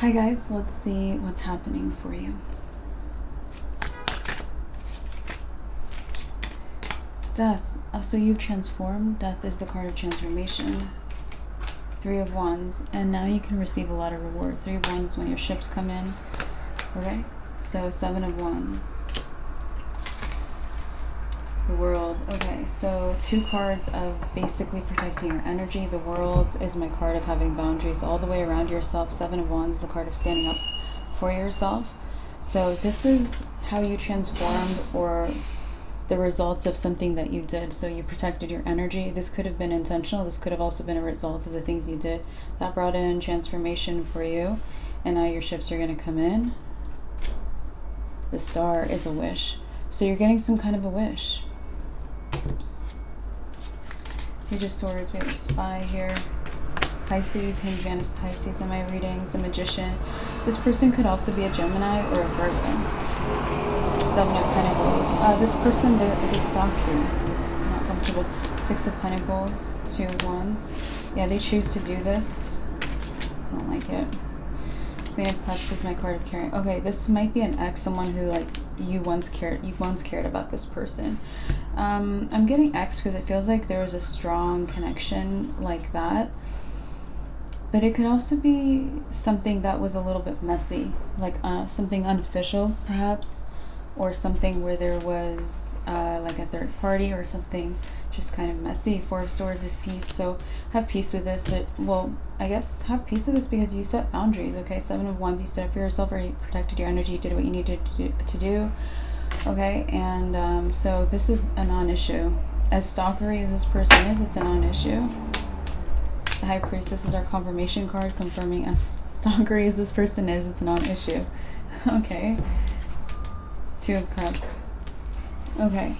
Hi guys, let's see what's happening for you. Death. So you've transformed. Death is the card of transformation. 3 of Wands. And now you can receive a lot of reward. 3 of Wands when your ships come in. Okay? So 7 of Wands. The World. Okay, so 2 cards of basically protecting your energy. The World is my card of having boundaries all the way around yourself. 7 of Wands, the card of standing up for yourself. So this is how you transformed, or the results of something that you did. So you protected your energy. This could have been intentional. This could have also been a result of the things you did that brought in transformation for you. And now your ships are going to come in. The Star is a wish. So you're getting some kind of a wish. Page of Swords, we have a Spy here. Pisces, Hangman is Pisces in my readings. The Magician. This person could also be a Gemini or a Virgo. 7 of Pentacles. This person, they stalk you. This is not comfortable. 6 of Pentacles, 2 of Wands. Yeah, they choose to do this. I don't like it. Queen of Cups is my card of caring. Okay, this might be an ex, someone who like you once cared about this person. I'm getting ex because it feels like there was a strong connection like that. But it could also be something that was a little bit messy, like something unofficial perhaps, or something where there was like a third party or something just kind of messy. 4 of Swords is peace, so have peace with this. Well, I guess have peace with this because you set boundaries, okay? 7 of Wands, you stood up for yourself, or you protected your energy, you did what you needed to do, okay? And so this is a non-issue. As stalkery as this person is, it's a non-issue. The High Priestess is our confirmation card, confirming as stalkery as this person is, it's a non-issue. Okay. 2 of Cups. Okay.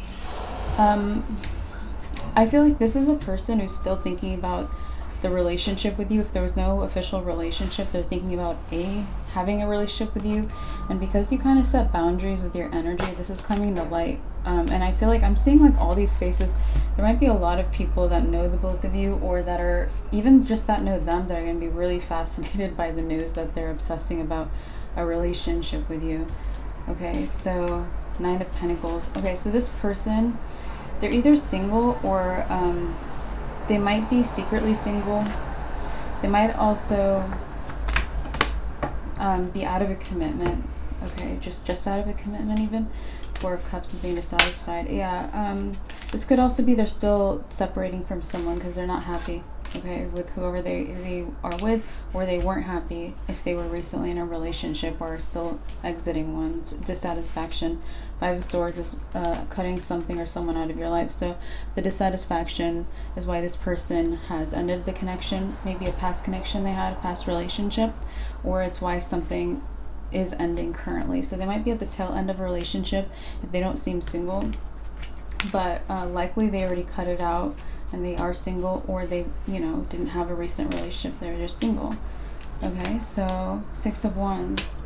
I feel like this is a person who's still thinking about the relationship with you. If there was no official relationship, they're thinking about having a relationship with you. And because you kind of set boundaries with your energy, this is coming to light. And I feel like I'm seeing like all these faces. There might be a lot of people that know the both of you, or that are even just that know them, that are going to be really fascinated by the news that they're obsessing about a relationship with you. Okay, so 9 of Pentacles. Okay, so this person, they're either single or they might be secretly single. They might also be out of a commitment. Okay, just out of a commitment even. 4 of Cups is being dissatisfied. Yeah, this could also be they're still separating from someone because they're not happy, okay, with whoever they are with, or they weren't happy if they were recently in a relationship or are still exiting one. Dissatisfaction. 5 of Swords is cutting something or someone out of your life. So the dissatisfaction is why this person has ended the connection, maybe a past connection they had, a past relationship, or it's why something is ending currently. So they might be at the tail end of a relationship if they don't seem single, but likely they already cut it out and they are single, or they, you know, didn't have a recent relationship, they're just single. Okay, so 6 of Wands.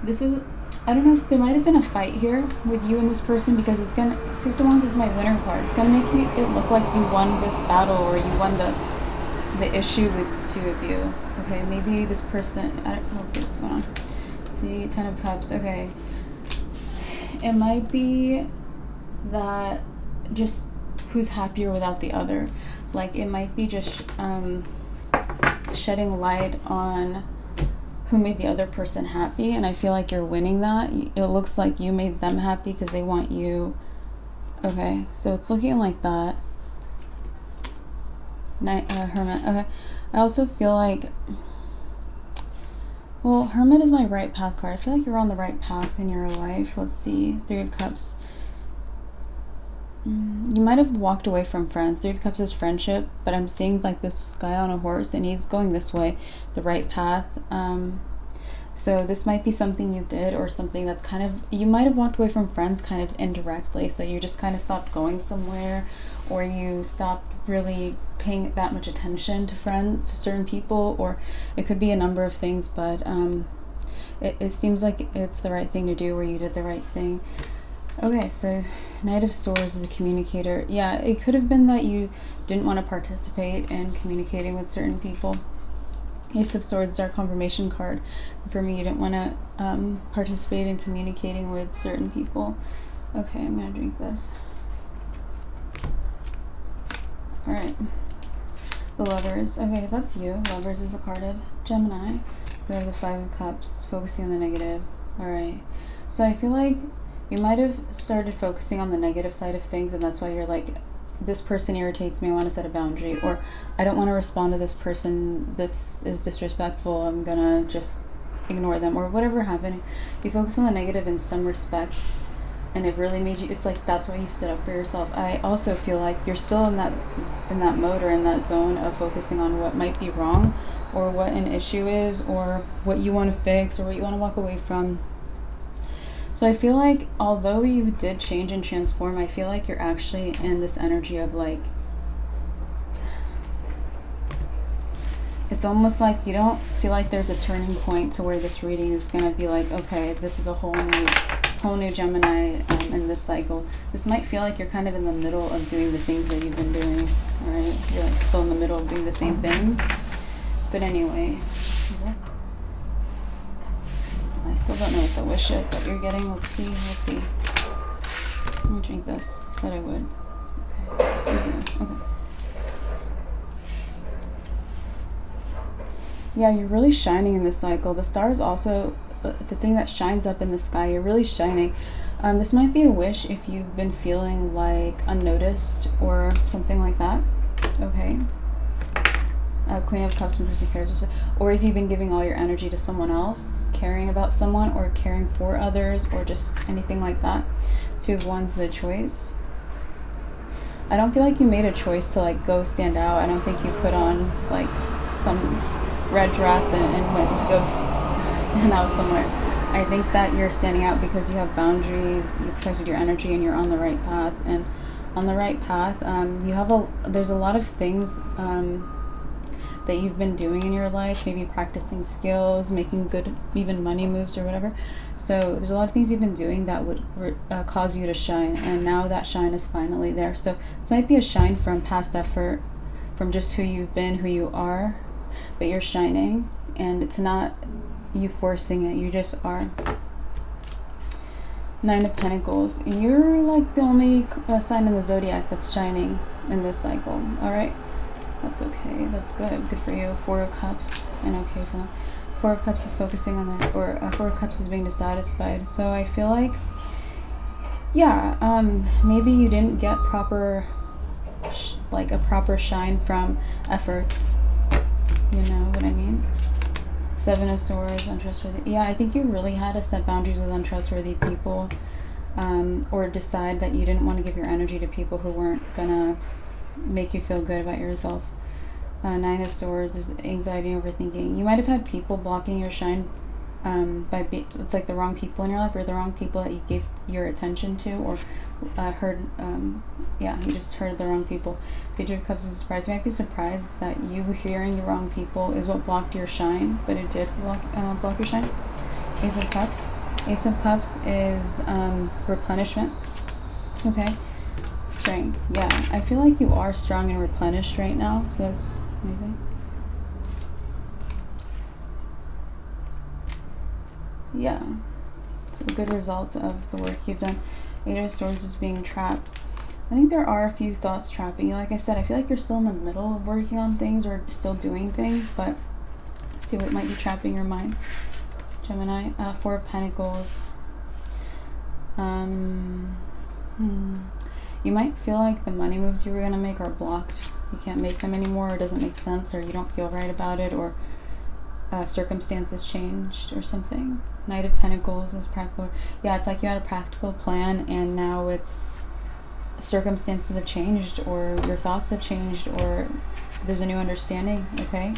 This is, I don't know, there might have been a fight here with you and this person, because it's gonna, 6 of Wands is my winner card. It's gonna make it look like you won this battle, or you won the issue with 2 of you. Okay, maybe this person, let's see what's going on. See, 10 of Cups. Okay, it might be that just who's happier without the other. Like, it might be just shedding light on who made the other person happy, and I feel like you're winning that. It looks like you made them happy because they want you. Okay, so it's looking like that. Hermit. Okay, I also feel like, well, Hermit is my right path card. I feel like you're on the right path in your life. Let's see. 3 of Cups. You might have walked away from friends. 3 of Cups is friendship, but I'm seeing like this guy on a horse and he's going this way, the right path. So this might be something you did, or something that's kind of, you might have walked away from friends kind of indirectly. So you just kind of stopped going somewhere, or you stopped really paying that much attention to friends, to certain people, or it could be a number of things, but it seems like it's the right thing to do, or you did the right thing. Okay, so Knight of Swords is the communicator. Yeah, it could have been that you didn't want to participate in communicating with certain people. Ace of Swords, Dark Confirmation card. For me, you didn't want to participate in communicating with certain people. Okay, I'm going to drink this. Alright. The Lovers. Okay, that's you. Lovers is the card of Gemini. We have the Five of Cups, focusing on the negative. Alright. So I feel like you might have started focusing on the negative side of things, and that's why you're like, this person irritates me, I want to set a boundary, or I don't want to respond to this person, this is disrespectful, I'm gonna just ignore them, or whatever happened. You focus on the negative in some respects, and it really made you, it's like that's why you stood up for yourself. I also feel like you're still in that mode or in that zone of focusing on what might be wrong, or what an issue is, or what you want to fix, or what you want to walk away from. So I feel like although you did change and transform, I feel like you're actually in this energy of like, it's almost like you don't feel like there's a turning point to where this reading is going to be like, okay, this is a whole new Gemini in this cycle. This might feel like you're kind of in the middle of doing the things that you've been doing, right? You're like still in the middle of doing the same things. But anyway, I still don't know what the wish is that you're getting. Let's see. Let me drink this. I said I would. Okay. Yeah, you're really shining in this cycle. The stars also, the thing that shines up in the sky, you're really shining. This might be a wish if you've been feeling like unnoticed or something like that. Okay. Queen of Cups and person cares, or if you've been giving all your energy to someone else, caring about someone, or caring for others, or just anything like that. Two of Wands is a choice. I don't feel like you made a choice to like go stand out. I don't think you put on like some red dress and went to go stand out somewhere. I think that you're standing out because you have boundaries, you protected your energy, and you're on the right path. And on the right path, there's a lot of things that you've been doing in your life, maybe practicing skills, making good even money moves or whatever. So there's a lot of things you've been doing that would cause you to shine, and now that shine is finally there. So this might be a shine from past effort, from just who you've been, who you are, but you're shining, and it's not you forcing it, you just are. Nine of Pentacles. You're like the only sign in the zodiac that's shining in this cycle. All right. That's okay. That's good. Good for you. Four of Cups, and okay for them. Four of Cups is focusing on that, or Four of Cups is being dissatisfied. So I feel like, yeah, maybe you didn't get proper, like a proper shine from efforts. You know what I mean? Seven of Swords, untrustworthy. Yeah, I think you really had to set boundaries with untrustworthy people, or decide that you didn't want to give your energy to people who weren't gonna make you feel good about yourself. Nine of Swords is anxiety and overthinking. You might have had people blocking your shine it's like the wrong people in your life, or the wrong people that you gave your attention to, or you just heard the wrong people. Page of Cups is a surprise. You might be surprised that you hearing the wrong people is what blocked your shine, but it did block your shine. Ace of Cups. Ace of Cups is replenishment. Okay. Strength. Yeah, I feel like you are strong and replenished right now, so that's amazing. Yeah, it's a good result of the work you've done. Eight of Swords is being trapped. I think there are a few thoughts trapping you. Like I said, I feel like you're still in the middle of working on things or still doing things, but let's see what might be trapping your mind. Gemini. Four of Pentacles. You might feel like the money moves you were going to make are blocked. You can't make them anymore, or it doesn't make sense, or you don't feel right about it, or circumstances changed or something. Knight of Pentacles is practical. Yeah, it's like you had a practical plan, and now it's circumstances have changed, or your thoughts have changed, or there's a new understanding. Okay.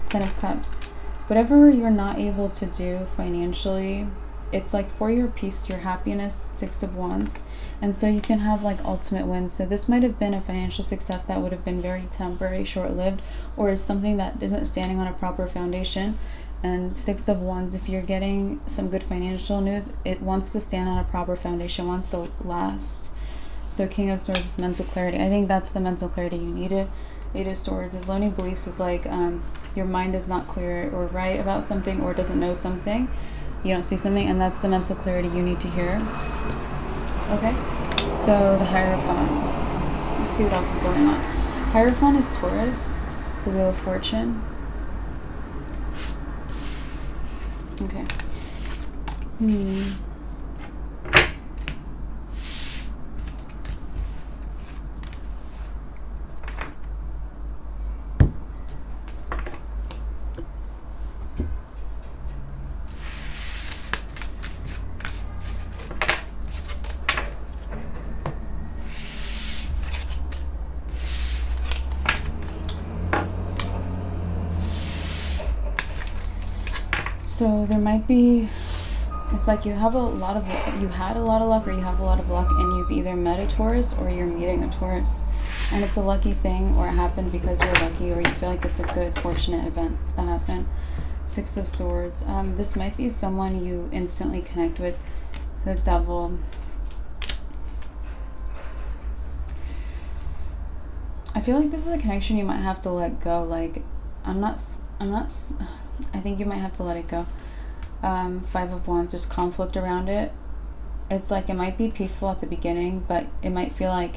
Ten of Cups. Whatever you're not able to do financially, it's like for your peace, your happiness. Six of Wands. And so you can have like ultimate wins. So this might have been a financial success that would have been very temporary, short-lived, or is something that isn't standing on a proper foundation. And Six of Wands, if you're getting some good financial news, it wants to stand on a proper foundation, wants to last. So King of Swords is mental clarity. I think that's the mental clarity you needed. Eight of Swords is limiting beliefs is like your mind is not clear or right about something, or doesn't know something, you don't see something, and that's the mental clarity you need to hear. Okay, so the Hierophant. Let's see what else is going on. Hierophant is Taurus, the Wheel of Fortune. Okay. So there might be, it's like you had a lot of luck, or you have a lot of luck, and you've either met a Taurus or you're meeting a Taurus, and it's a lucky thing, or it happened because you're lucky, or you feel like it's a good, fortunate event that happened. Six of Swords. This might be someone you instantly connect with. The Devil. I feel like this is a connection you might have to let go. Like, I think you might have to let it go. Five of Wands, there's conflict around it. It's like it might be peaceful at the beginning, but it might feel like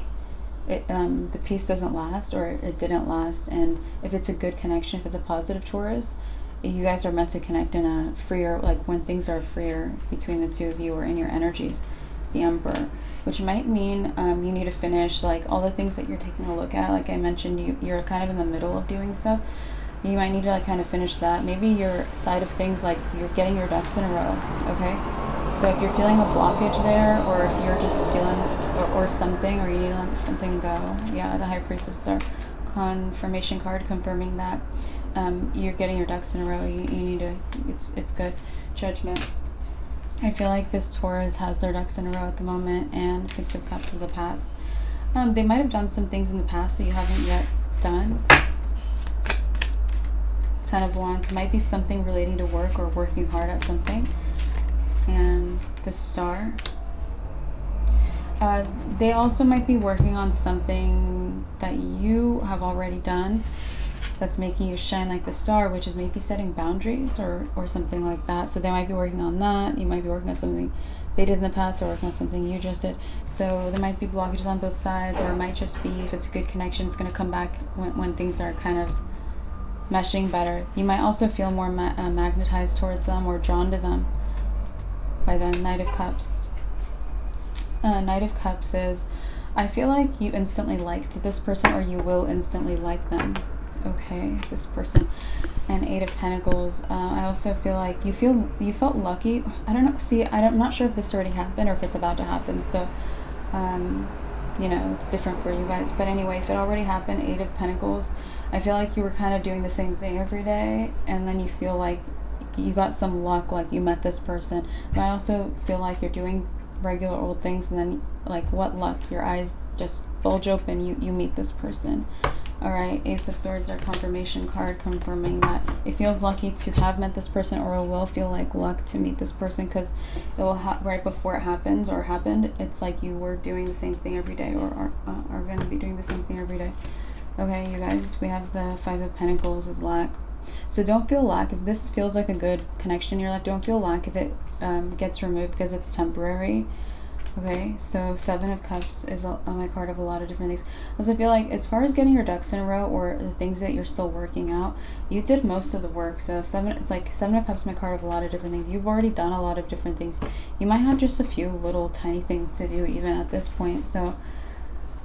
the peace doesn't last, or it didn't last. And if it's a good connection, if it's a positive Taurus, you guys are meant to connect in a freer, like when things are freer between the two of you, or in your energies. The Emperor, which might mean you need to finish like all the things that you're taking a look at. Like I mentioned, you're kind of in the middle of doing stuff. You might need to like kind of finish that. Maybe your side of things, like you're getting your ducks in a row. Okay, so if you're feeling a blockage there, or if you're just feeling or something, or you need to let something go. Yeah, the High Priestess is our confirmation card, confirming that you're getting your ducks in a row. You need to, it's good. Judgment. I feel like this Taurus has their ducks in a row at the moment, and Six of Cups of the past. They might have done some things in the past that you haven't yet done. Ten of Wands might be something relating to work, or working hard at something. And the Star. They also might be working on something that you have already done that's making you shine like the star, which is maybe setting boundaries or something like that. So they might be working on that. You might be working on something they did in the past, or working on something you just did. So there might be blockages on both sides, or it might just be, if it's a good connection, it's going to come back when things are kind of meshing better. You might also feel more magnetized towards them, or drawn to them by the Knight of Cups. Knight of Cups is, I feel like you instantly liked this person, or you will instantly like them. Okay, this person. And Eight of Pentacles. I also feel like you felt lucky. I don't know. See, I'm not sure if this already happened or if it's about to happen. So, you know, it's different for you guys. But anyway, if it already happened, Eight of Pentacles, I feel like you were kind of doing the same thing every day, and then you feel like you got some luck, like you met this person. But I also feel like you're doing regular old things, and then like, what luck, your eyes just bulge open, you meet this person. All right, Ace of Swords, our confirmation card, confirming that it feels lucky to have met this person, or it will feel like luck to meet this person, because it will right before it happens or happened, it's like you were doing the same thing every day, or are going to be doing the same thing every day. Okay, you guys, we have the Five of Pentacles is lack. So don't feel lack. If this feels like a good connection in your life, don't feel lack if it gets removed, because it's temporary. Okay, so Seven of Cups is on my card of a lot of different things. I also feel like, as far as getting your ducks in a row, or the things that you're still working out, you did most of the work. So it's like Seven of Cups, my card of a lot of different things. You've already done a lot of different things. You might have just a few little tiny things to do even at this point. So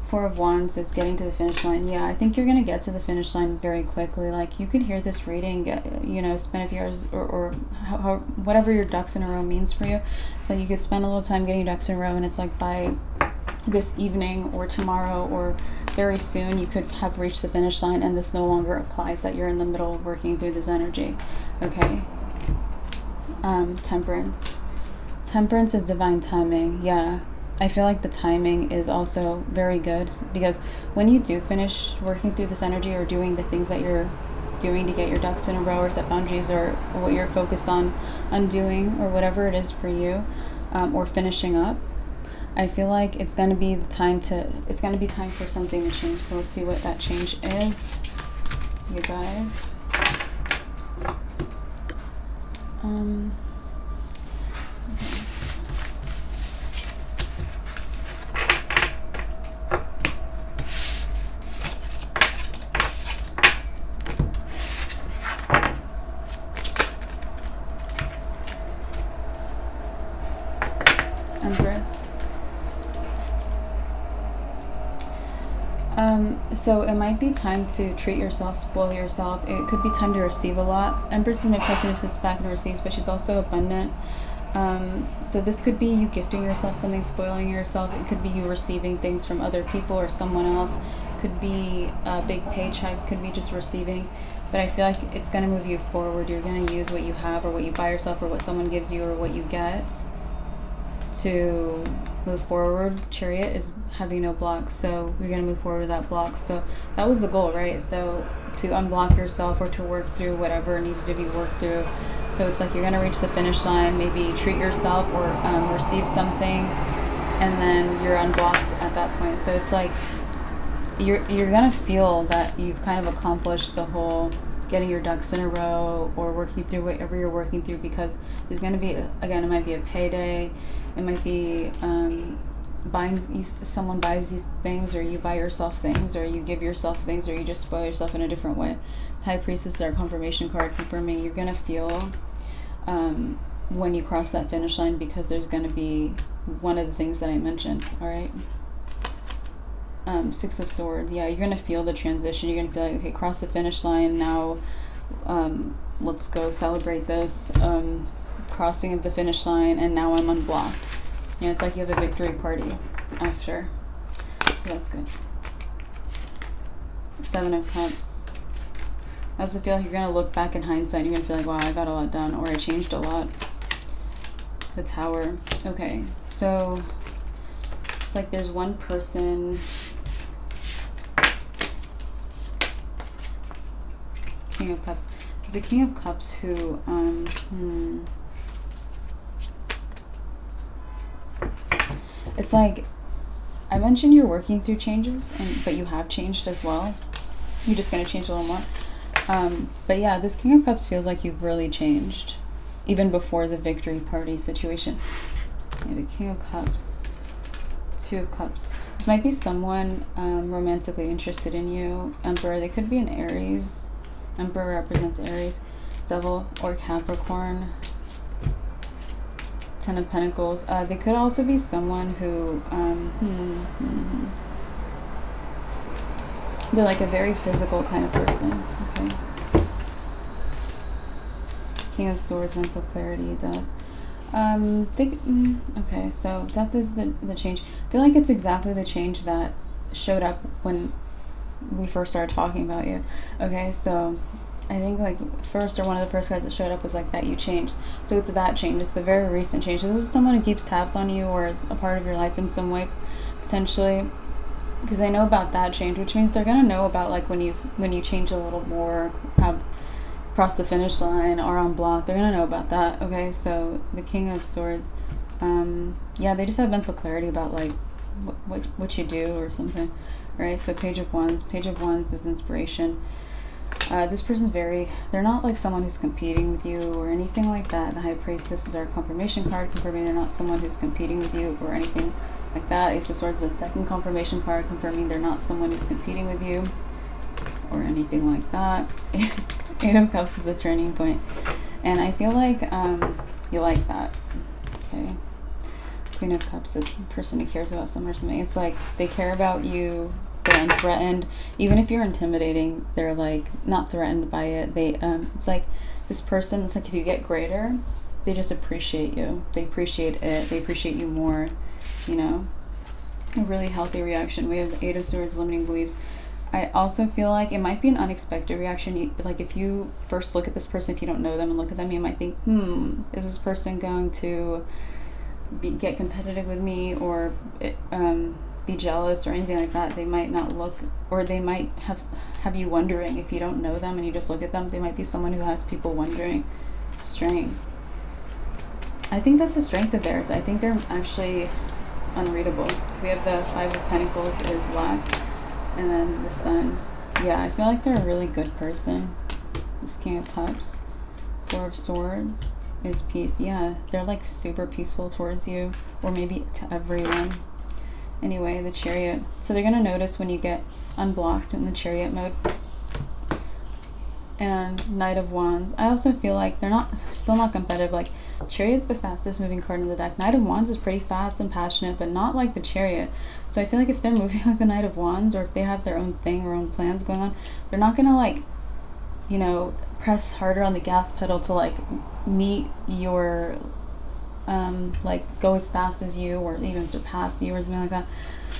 Four of Wands is getting to the finish line. Yeah, I think you're going to get to the finish line very quickly. Like, you could hear this reading, you know, spend a few hours, or how, whatever your ducks in a row means for you. So you could spend a little time getting your ducks in a row, and it's like by this evening or tomorrow or very soon you could have reached the finish line, and this no longer applies that you're in the middle of working through this energy. Okay. Temperance. Temperance is divine timing. Yeah. I feel like the timing is also very good, because when you do finish working through this energy, or doing the things that you're doing to get your ducks in a row, or set boundaries, or what you're focused on undoing, or whatever it is for you, or finishing up, I feel like it's going to be time for something to change. So let's see what that change is, you guys. Empress. So it might be time to treat yourself, spoil yourself. It could be time to receive a lot. Empress is my person who sits back and receives, but she's also abundant. So this could be you gifting yourself something, spoiling yourself. It could be you receiving things from other people or someone else. Could be a big paycheck. Could be just receiving. But I feel like it's going to move you forward. You're going to use what you have or what you buy yourself or what someone gives you or what you get to move forward. Chariot is having no block, so you're going to move forward with that block. So that was the goal, right? So to unblock yourself or to work through whatever needed to be worked through. So it's like you're going to reach the finish line, maybe treat yourself or receive something, and then you're unblocked at that point. So it's like you're going to feel that you've kind of accomplished the whole getting your ducks in a row or working through whatever you're working through, because there's going to be, again, it might be a payday, it might be someone buys you things, or you buy yourself things, or you give yourself things, or you just spoil yourself in a different way. High Priestess is our confirmation card, confirming you're going to feel when you cross that finish line, because there's going to be one of the things that I mentioned. All right. Six of Swords. Yeah, you're going to feel the transition. You're going to feel like, okay, cross the finish line now. Let's go celebrate this crossing of the finish line, and now I'm unblocked. Yeah, it's like you have a victory party after. So that's good. Seven of Cups. I also feel like you're going to look back in hindsight. You're going to feel like, wow, I got a lot done, or I changed a lot. The Tower. Okay, so it's like there's one person. King of Cups. There's a King of Cups who, it's like, I mentioned you're working through changes, but you have changed as well. You're just going to change a little more. But yeah, this King of Cups feels like you've really changed, even before the victory party situation. Maybe King of Cups, Two of Cups. This might be someone romantically interested in you. Emperor, they could be an Aries. Emperor represents Aries, Devil, or Capricorn. Ten of Pentacles. They could also be someone who they're like a very physical kind of person. Okay. King of Swords, mental clarity, Death. Okay, so Death is the change. I feel like it's exactly the change that showed up when we first started talking about you. Okay, so I think like first, or one of the first cards that showed up was like that you changed. So it's that change. It's the very recent change. So this is someone who keeps tabs on you, or is a part of your life in some way, potentially, because they know about that change, which means they're gonna know about like when you change a little more, have crossed the finish line or on block. They're gonna know about that. Okay, so the King of Swords. Yeah, they just have mental clarity about like what you do or something. Right, so Page of Wands. Page of Wands is inspiration. This person's they're not like someone who's competing with you or anything like that. The High Priestess is our confirmation card, confirming they're not someone who's competing with you or anything like that. Ace of Swords is the second confirmation card, confirming they're not someone who's competing with you or anything like that. Eight of Cups is a turning point. And I feel like you like that. Okay. Queen of Cups, this person who cares about someone or something. It's like they care about you. They're unthreatened. Even if you're intimidating, they're like not threatened by it. They it's like this person, it's like if you get greater, they just appreciate you. They appreciate it. They appreciate you more, you know. A really healthy reaction. We have the Eight of Swords, limiting beliefs. I also feel like it might be an unexpected reaction. Like if you first look at this person, if you don't know them and look at them, you might think, is this person going to get competitive with me or be jealous or anything like that? They might not look, or they might have you wondering. If you don't know them and you just look at them, they might be someone who has people wondering. Strength. I think that's a strength of theirs. I think they're actually unreadable. We have the Five of Pentacles is Lack, and then the Sun. Yeah, I feel like they're a really good person. This King of Cups. Four of Swords. is peace. Yeah, they're like super peaceful towards you, or maybe to everyone. Anyway, the Chariot. So they're going to notice when you get unblocked in the Chariot mode. And Knight of Wands. I also feel like they're still not competitive. Like, Chariot's the fastest moving card in the deck. Knight of Wands is pretty fast and passionate, but not like the Chariot. So I feel like if they're moving like the Knight of Wands, or if they have their own thing or own plans going on, they're not gonna like, you know, press harder on the gas pedal to like meet your like go as fast as you, or even surpass you, or something like that.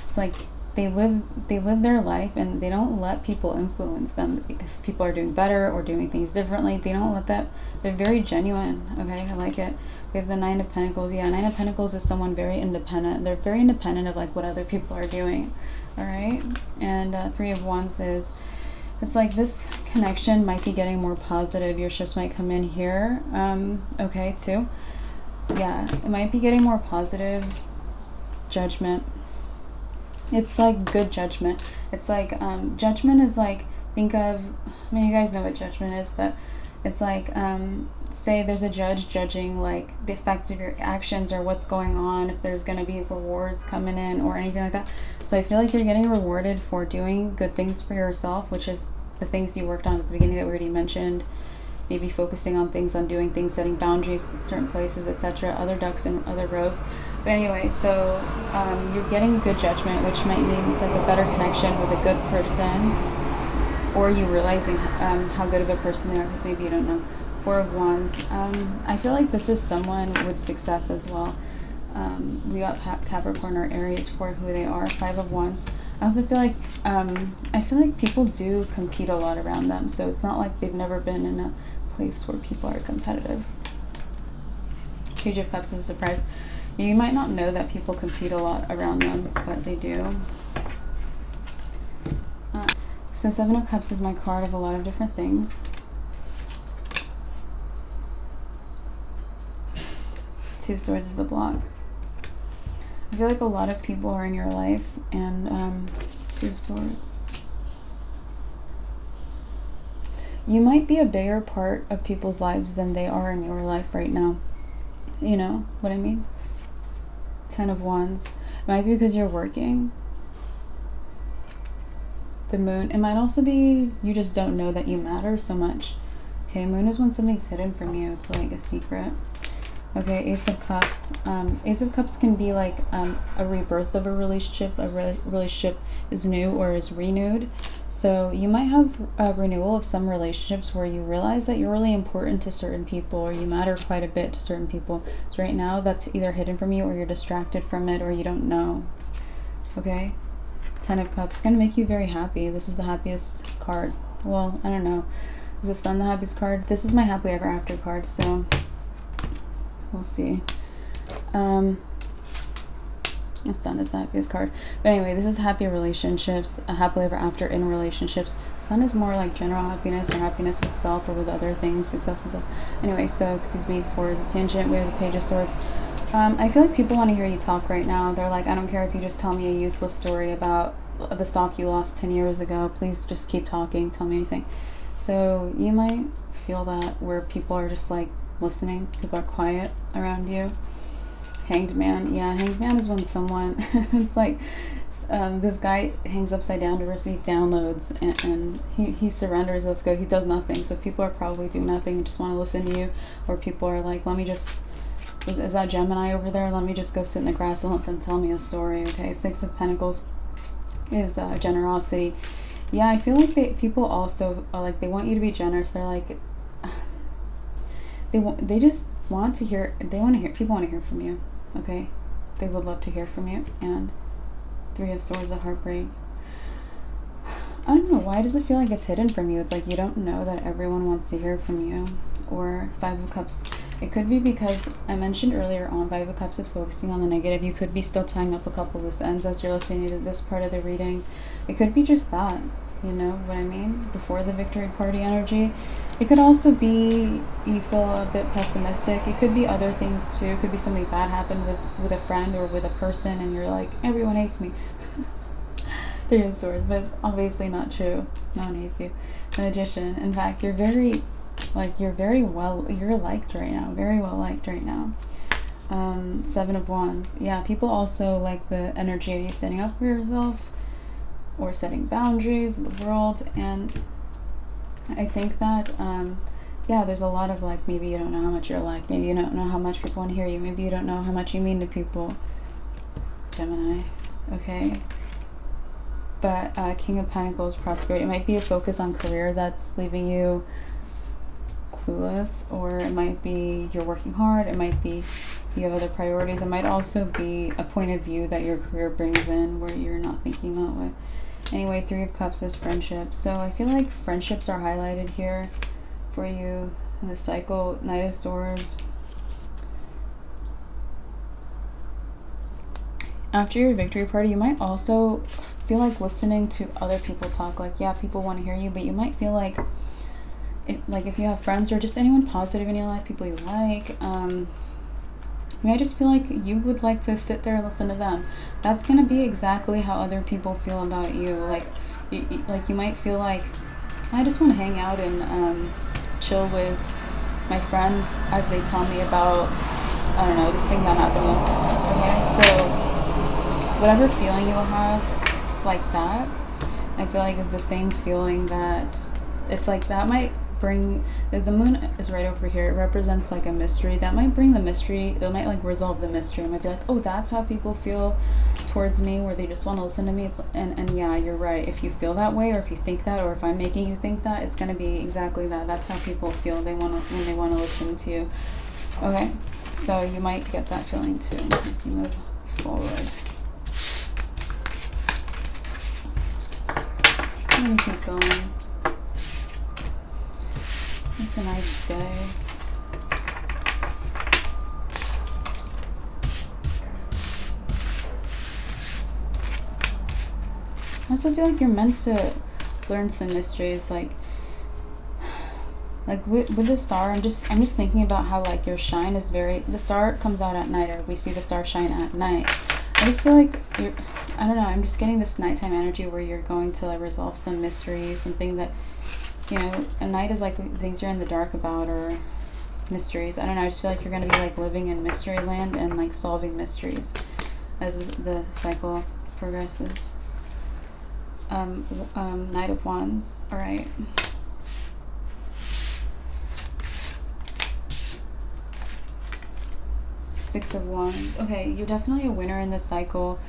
It's like they live their life, and they don't let people influence them. If people are doing better or doing things differently, they don't let that. They're very genuine. Okay, I like it. We have the Nine of Pentacles. Yeah, Nine of Pentacles is someone very independent. They're very independent of like what other people are doing. All right. And Three of Wands is, it's like this connection might be getting more positive. Your shifts might come in here. Okay, too. Yeah, it might be getting more positive. Judgment. It's like good judgment. It's like judgment is like, think of, I mean, you guys know what judgment is, but it's like, say there's a judge judging like the effects of your actions or what's going on, if there's going to be rewards coming in or anything like that. So I feel like you're getting rewarded for doing good things for yourself, which is the things you worked on at the beginning that we already mentioned. Maybe focusing on things, on doing things, setting boundaries, certain places, etc. Other ducks in other rows. But anyway, so you're getting good judgment, which might mean it's like a better connection with a good person, or you realizing how good of a person they are, because maybe you don't know. Four of Wands. I feel like this is someone with success as well. We got Capricorn or Aries for who they are. Five of Wands. I also feel like people do compete a lot around them, so it's not like they've never been in a place where people are competitive. Page of Cups is a surprise. You might not know that people compete a lot around them, but they do. So Seven of Cups is my card of a lot of different things. Two of Swords is the block. I feel like a lot of people are in your life, and Two of Swords. You might be a bigger part of people's lives than they are in your life right now. You know what I mean? Ten of Wands. It might be because you're working. The Moon. It might also be you just don't know that you matter so much. Okay, Moon is when something's hidden from you. It's like a secret. Okay, Ace of Cups. Ace of Cups can be like a rebirth of a relationship. A relationship is new or is renewed. So you might have a renewal of some relationships where you realize that you're really important to certain people, or you matter quite a bit to certain people. So right now that's either hidden from you, or you're distracted from it, or you don't know. Okay? Ten of Cups is going to make you very happy. This is the happiest card. Well, I don't know. Is the Sun the happiest card? This is my happily ever after card, so we'll see. The Sun is the happiest card. But anyway, this is happy relationships, a happily ever after in relationships. Sun is more like general happiness, or happiness with self or with other things, success and stuff. Anyway, so excuse me for the tangent. We have the Page of Swords. I feel like people want to hear you talk right now. They're like, I don't care if you just tell me a useless story about the sock you lost 10 years ago. Please just keep talking. Tell me anything. So you might feel that where people are just like listening. People are quiet around you. Hanged Man. Yeah, Hanged Man is when someone, it's like this guy hangs upside down to receive downloads, and he surrenders. Let's go. He does nothing. So people are probably doing nothing and just want to listen to you, or people are like, let me just, is that Gemini over there? Let me just go sit in the grass and let them tell me a story. Okay, Six of Pentacles is generosity. Yeah, I feel like people also like, they want you to be generous. They're like, they just want to hear, people want to hear from you. Okay, they would love to hear from you. And Three of Swords, a heartbreak. I don't know, why does it feel like it's hidden from you? It's like you don't know that everyone wants to hear from you. Or Five of Cups. It could be because I mentioned earlier on, Five of Cups is focusing on the negative. You could be still tying up a couple loose ends as you're listening to this part of the reading. It could be just that, you know what I mean? Before the victory party energy. It could also be you feel a bit pessimistic. It could be other things too. It could be something bad happened with a friend or with a person, and you're like, everyone hates me. Three of Swords, but it's obviously not true. No one hates you. The Magician. In fact, you're very Like, you're liked right now, very well liked right now. 7 of Wands. Yeah, people also like the energy of you standing up for yourself or setting boundaries in the world. And I think that, yeah, there's a lot of like, maybe you don't know how much you're liked. Maybe you don't know how much people want to hear you. Maybe you don't know how much you mean to people. Gemini. Okay. But King of Pentacles, prosperity. It might be a focus on career that's leaving you clueless, or it might be you're working hard. It might be you have other priorities. It might also be a point of view that your career brings in where you're not thinking that way. Anyway, 3 of Cups is friendship. So I feel like friendships are highlighted here for you in the cycle. Knight of Swords. After your victory party, you might also feel like listening to other people talk. Like, yeah, people want to hear you, but you might feel like, if you have friends or just anyone positive in your life, people you like, you might just feel like you would like to sit there and listen to them. That's going to be exactly how other people feel about you. Like you might feel like, I just want to hang out and chill with my friend as they tell me about, I don't know, this thing that happened. Okay, so whatever feeling you'll have like that, I feel like is the same feeling that, it's like that might bring, the moon is right over here, it represents like a mystery that might bring the mystery, it might like resolve the mystery. It might be like, oh, that's how people feel towards me, where they just want to listen to me. It's, and yeah, you're right. If you feel that way, or if you think that, or if I'm making you think that, it's going to be exactly that. That's how people feel when they want to listen to you. Okay, so you might get that feeling too as you move forward. I'm gonna keep going. It's a nice day. I also feel like you're meant to learn some mysteries, like with the star. I'm just thinking about how like your shine is the star comes out at night, or we see the star shine at night. I just feel like I don't know, I'm just getting this nighttime energy where you're going to like resolve some mystery, something that, you know, a night is like things you're in the dark about, or mysteries. I don't know, I just feel like you're going to be like living in mystery land and like solving mysteries as the cycle progresses. Knight of Wands. All right. Six of Wands. Okay, you're definitely a winner in this cycle.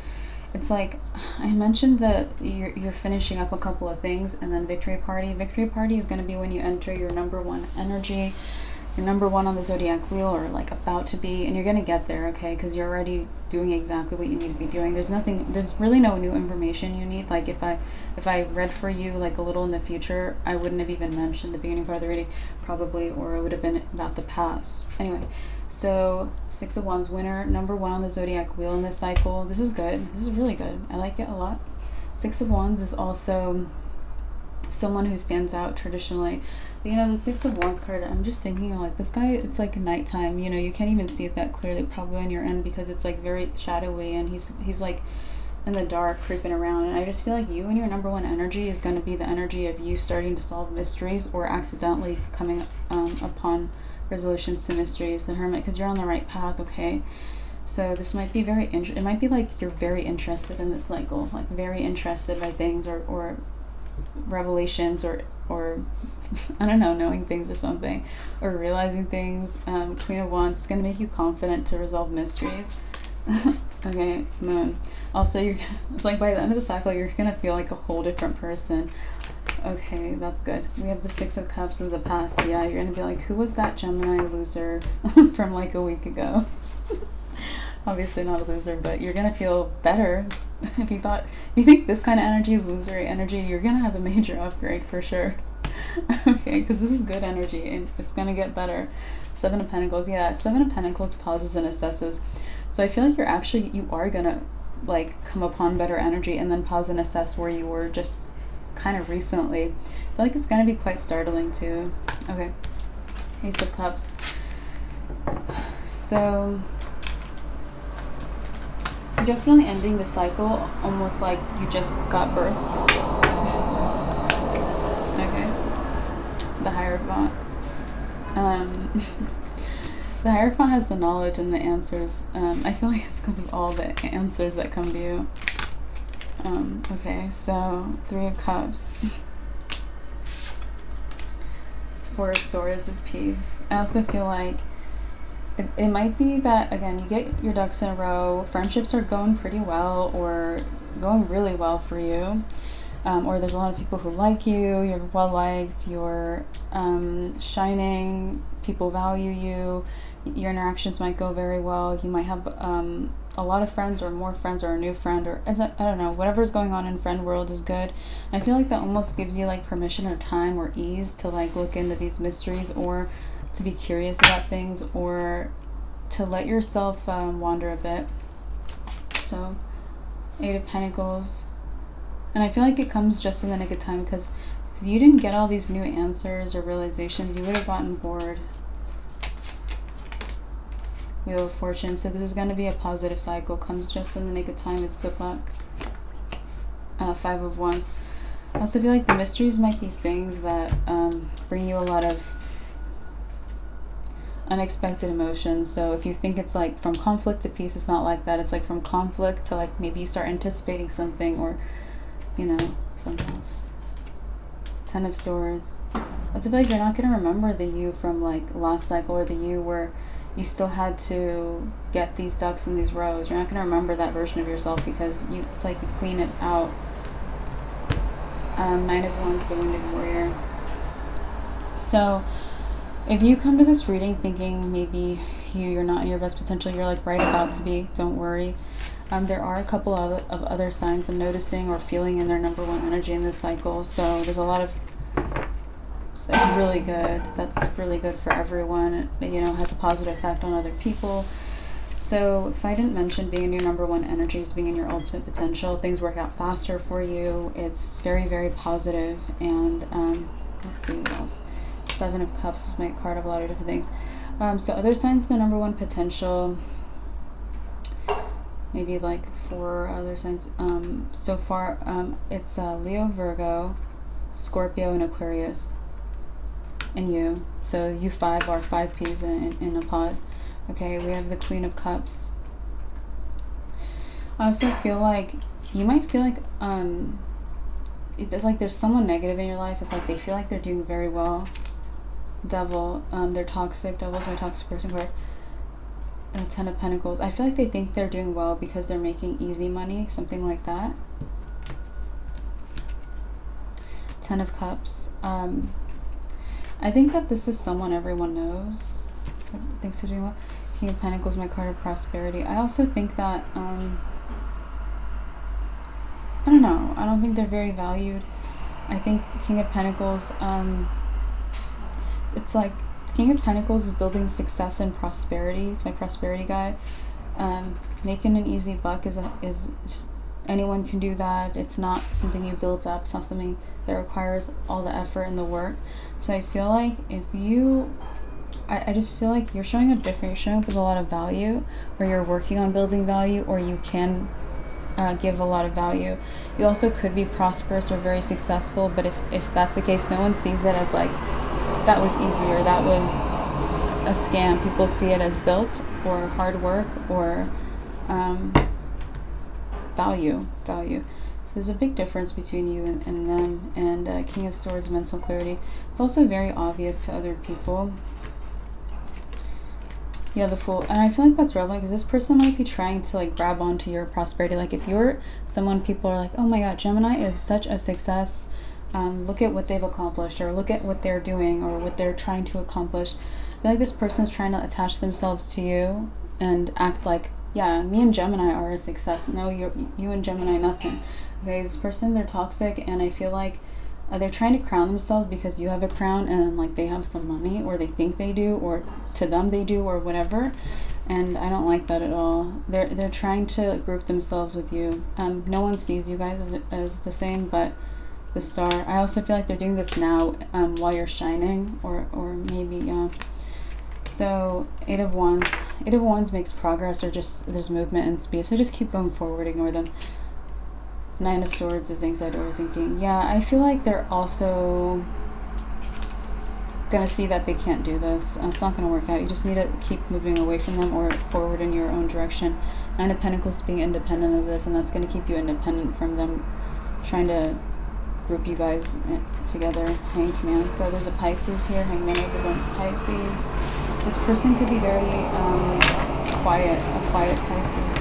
It's like I mentioned that you're finishing up a couple of things, and then victory party. Victory party is going to be when you enter your #1 energy. You're #1 on the zodiac wheel, or like about to be, and you're going to get there, okay? Because you're already doing exactly what you need to be doing. There's really no new information you need. Like if I read for you like a little in the future, I wouldn't have even mentioned the beginning part of the reading, probably, or it would have been about the past. Anyway, so 6 of Wands, winner, #1 on the zodiac wheel in this cycle. This is good. This is really good. I like it a lot. 6 of Wands is also someone who stands out traditionally. You know, the 6 of Wands card, I'm just thinking like this guy, it's like nighttime, you know, you can't even see it that clearly probably on your end because it's like very shadowy, and he's like in the dark creeping around. And I just feel like you and your #1 energy is going to be the energy of you starting to solve mysteries, or accidentally coming upon resolutions to mysteries. The Hermit, because you're on the right path, okay? So this might be it might be like you're very interested in this cycle, like very interested by things, or revelations, or I don't know, knowing things or something, or realizing things. Queen of Wands is going to make you confident to resolve mysteries. Okay, Moon. Also, it's like by the end of the cycle, you're going to feel like a whole different person. Okay, that's good. We have the 6 of Cups of the past. Yeah, you're going to be like, who was that Gemini loser from like a week ago? Obviously not a loser, but you're going to feel better. If you think this kind of energy is losery energy, you're going to have a major upgrade for sure. Okay, because this is good energy and it's going to get better. 7 of Pentacles. Yeah, 7 of Pentacles pauses and assesses. So I feel like you are going to like come upon better energy and then pause and assess where you were just kind of recently. I feel like it's going to be quite startling too. Okay, Ace of Cups. So you're definitely ending the cycle almost like you just got birthed. Okay. The Hierophant. The Hierophant has the knowledge and the answers. I feel like it's because of all the answers that come to you. Okay, so 3 of Cups. 4 of Swords is peace. I also feel like it might be that, again, you get your ducks in a row, friendships are going pretty well or going really well for you, or there's a lot of people who like you, you're well liked, you're shining, people value you, your interactions might go very well, you might have a lot of friends or more friends or a new friend, or I don't know, whatever's going on in friend world is good. I feel like that almost gives you like permission or time or ease to like look into these mysteries, or to be curious about things, or to let yourself wander a bit. So 8 of Pentacles, and I feel like it comes just in the nick of time, because if you didn't get all these new answers or realizations, you would have gotten bored. Wheel of Fortune. So this is going to be a positive cycle, comes just in the nick of time, it's good luck. 5 of Wands. I also feel like the mysteries might be things that bring you a lot of unexpected emotions. So if you think it's like from conflict to peace, it's not like that. It's like from conflict to like maybe you start anticipating something, or you know, something else. 10 of Swords. I also feel like you're not going to remember the you from like last cycle, or the you where you still had to get these ducks in these rows. You're not going to remember that version of yourself, because it's like you clean it out. 9 of Wands, the Wounded Warrior. So if you come to this reading thinking maybe you're not in your best potential, you're like right about to be, don't worry. There are a couple of other signs I'm noticing or feeling in their number 1 energy in this cycle. So there's a lot of, that's really good. That's really good for everyone. It, you know, has a positive effect on other people. So if I didn't mention being in your number 1 energies, being in your ultimate potential, things work out faster for you. It's very, very positive. And let's see what else. 7 of Cups is my card of a lot of different things. So other signs, the number 1 potential, maybe like 4 other signs. So far, it's Leo, Virgo, Scorpio, and Aquarius. And you. So you 5 are 5 peas in a pod. Okay, we have the Queen of Cups. I also feel like you might feel like it's like there's someone negative in your life. It's like they feel like they're doing very well. Devil, they're toxic. Devil's my toxic person card. 10 of Pentacles. I feel like they think they're doing well because they're making easy money, something like that. 10 of Cups. I think that this is someone everyone knows that thinks they're doing well. King of Pentacles, my card of prosperity. I also think that I don't know, I don't think they're very valued. I think King of Pentacles, it's like King of Pentacles is building success and prosperity. It's my prosperity guy. Making an easy buck is just, anyone can do that. It's not something you build up. It's not something that requires all the effort and the work. So I feel like if you, I just feel like you're showing up different. You're showing up with a lot of value, or you're working on building value, or you can give a lot of value. You also could be prosperous or very successful, but if that's the case, no one sees it as like, that was easy or that was a scam. People see it as built or hard work or value. So there's a big difference between you and them. And King of Swords, mental clarity. It's also very obvious to other people. Yeah, the Fool. And I feel like that's relevant because this person might be trying to like grab onto your prosperity. Like if you're someone people are like, oh my god, Gemini is such a success. Look at what they've accomplished, or look at what they're doing, or what they're trying to accomplish. I feel like this person's trying to attach themselves to you and act like, yeah, me and Gemini are a success. No, you and Gemini nothing. Okay, this person, they're toxic, and I feel like they're trying to crown themselves because you have a crown and like they have some money, or they think they do, or to them they do, or whatever. And I don't like that at all. They're trying to group themselves with you. No one sees you guys as the same, but the Star. I also feel like they're doing this now while you're shining, or maybe yeah. So 8 of Wands. 8 of Wands makes progress, or just there's movement and speed. So just keep going forward, ignore them. 9 of Swords is anxiety, overthinking. Yeah, I feel like they're also gonna see that they can't do this. It's not gonna work out. You just need to keep moving away from them or forward in your own direction. Nine of Pentacles being independent of this, and that's gonna keep you independent from them trying to group you guys together. Hanged Man. So there's a Pisces here. Hanged Man represents Pisces. This person could be very quiet, a quiet Pisces.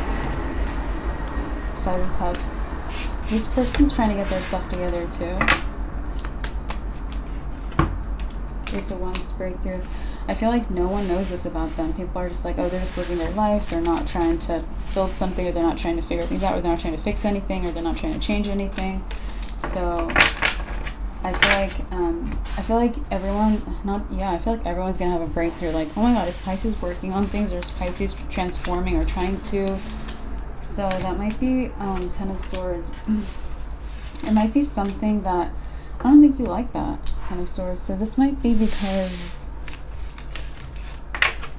Five of Cups. This person's trying to get their stuff together too. Ace of Wands, breakthrough. I feel like no one knows this about them. People are just like, oh, they're just living their life. They're not trying to build something, or they're not trying to figure things out, or they're not trying to fix anything, or they're not trying to change anything. So I feel like everyone, I feel like everyone's gonna have a breakthrough. Like, oh my God, is Pisces working on things, or is Pisces transforming or trying to? So that might be Ten of Swords. It might be something that, I don't think you like that, Ten of Swords. So this might be because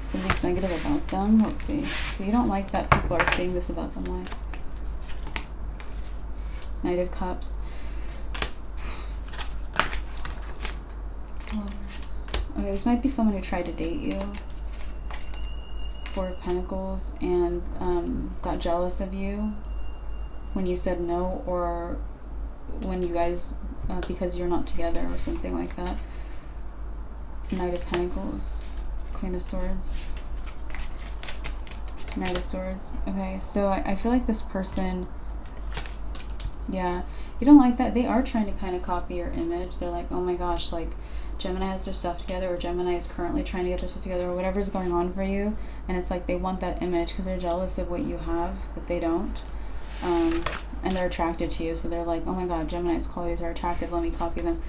something's negative about them. Let's see. So you don't like that people are saying this about them. Why? Knight of Cups. Okay, this might be someone who tried to date you. Four of Pentacles, and got jealous of you when you said no, or when you guys, because you're not together or something like that. Knight of Pentacles, Queen of Swords, Knight of Swords. Okay, so I feel like this person, yeah, you don't like that. They are trying to kind of copy your image. They're like, oh my gosh, like Gemini has their stuff together, or Gemini is currently trying to get their stuff together, or whatever's going on for you, and it's like they want that image because they're jealous of what you have that they don't, and they're attracted to you. So they're like, oh my God, Gemini's qualities are attractive, let me copy them.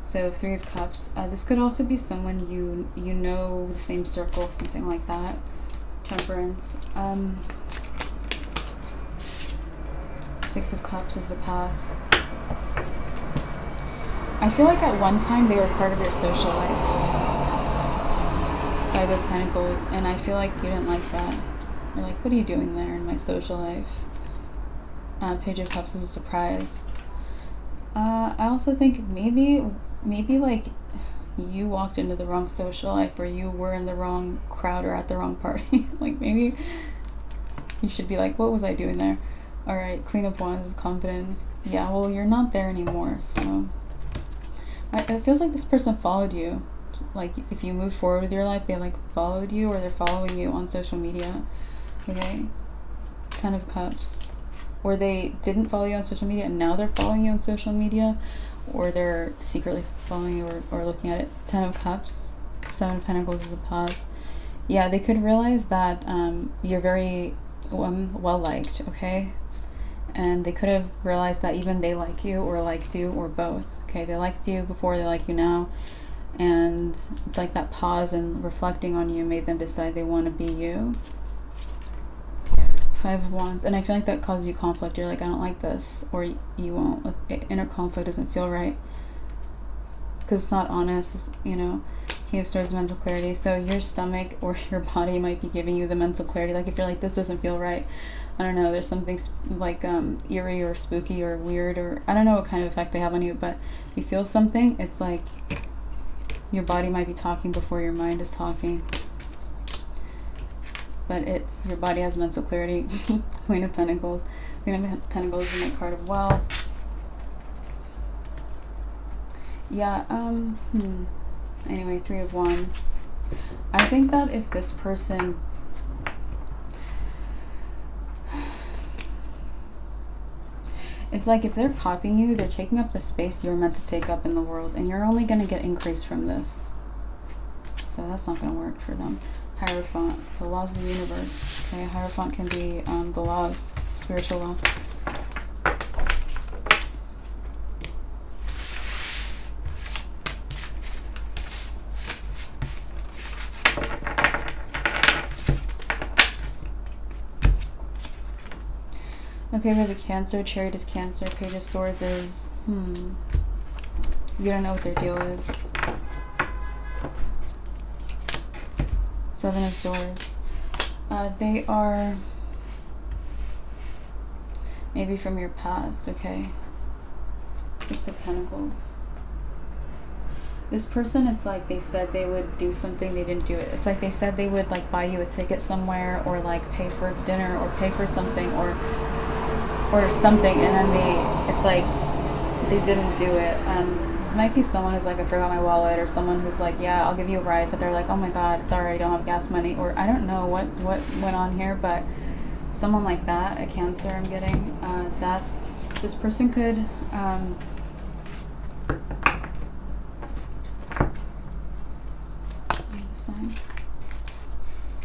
So Three of Cups. This could also be someone you know, the same circle, something like that. Temperance. Six of Cups is the past. I feel like at one time they were part of your social life. Five of Pentacles, and I feel like you didn't like that. You're like, what are you doing there in my social life? Page of Cups is a surprise. I also think maybe like you walked into the wrong social life, or you were in the wrong crowd or at the wrong party. Like maybe you should be like, what was I doing there? All right, Queen of Wands, confidence. Yeah, well, you're not there anymore, so it feels like this person followed you. Like if you move forward with your life, they like followed you, or they're following you on social media. Okay, Ten of Cups. Or they didn't follow you on social media and now they're following you on social media, or they're secretly following you or looking at it. Ten of Cups. Seven of Pentacles is a pause. Yeah, they could realize that you're very well liked, okay? And they could have realized that even they like you, or liked you, or both. Okay, they liked you before, they like you now. And it's like that pause and reflecting on you made them decide they want to be you. Five of Wands. And I feel like that causes you conflict. You're like, I don't like this, or you won't. Inner conflict doesn't feel right because it's not honest, you know. King of Swords, mental clarity. So your stomach or your body might be giving you the mental clarity. Like if you're like, this doesn't feel right, I don't know, there's something like eerie or spooky or weird, or I don't know what kind of effect they have on you, but if you feel something, it's like your body might be talking before your mind is talking. But it's, your body has mental clarity. Queen of Pentacles. Queen of Pentacles is my card of wealth. Yeah, anyway, Three of Wands. I think that if this person, it's like if they're copying you, they're taking up the space you're meant to take up in the world, and you're only going to get increase from this. So that's not going to work for them. Hierophant, the laws of the universe. Okay, Hierophant can be the laws, spiritual law. Okay, we have a Cancer. Chariot is Cancer. Page of Swords is, you don't know what their deal is. Seven of Swords. They are maybe from your past, okay? Six of Pentacles. This person, it's like they said they would do something, they didn't do it. It's like they said they would like buy you a ticket somewhere, or like pay for dinner, or pay for something, or something, and then it's like they didn't do it. This might be someone who's like, I forgot my wallet, or someone who's like, yeah, I'll give you a ride, but they're like, oh my god, sorry, I don't have gas money, or I don't know what went on here, but someone like that, a Cancer I'm getting, death. This person could,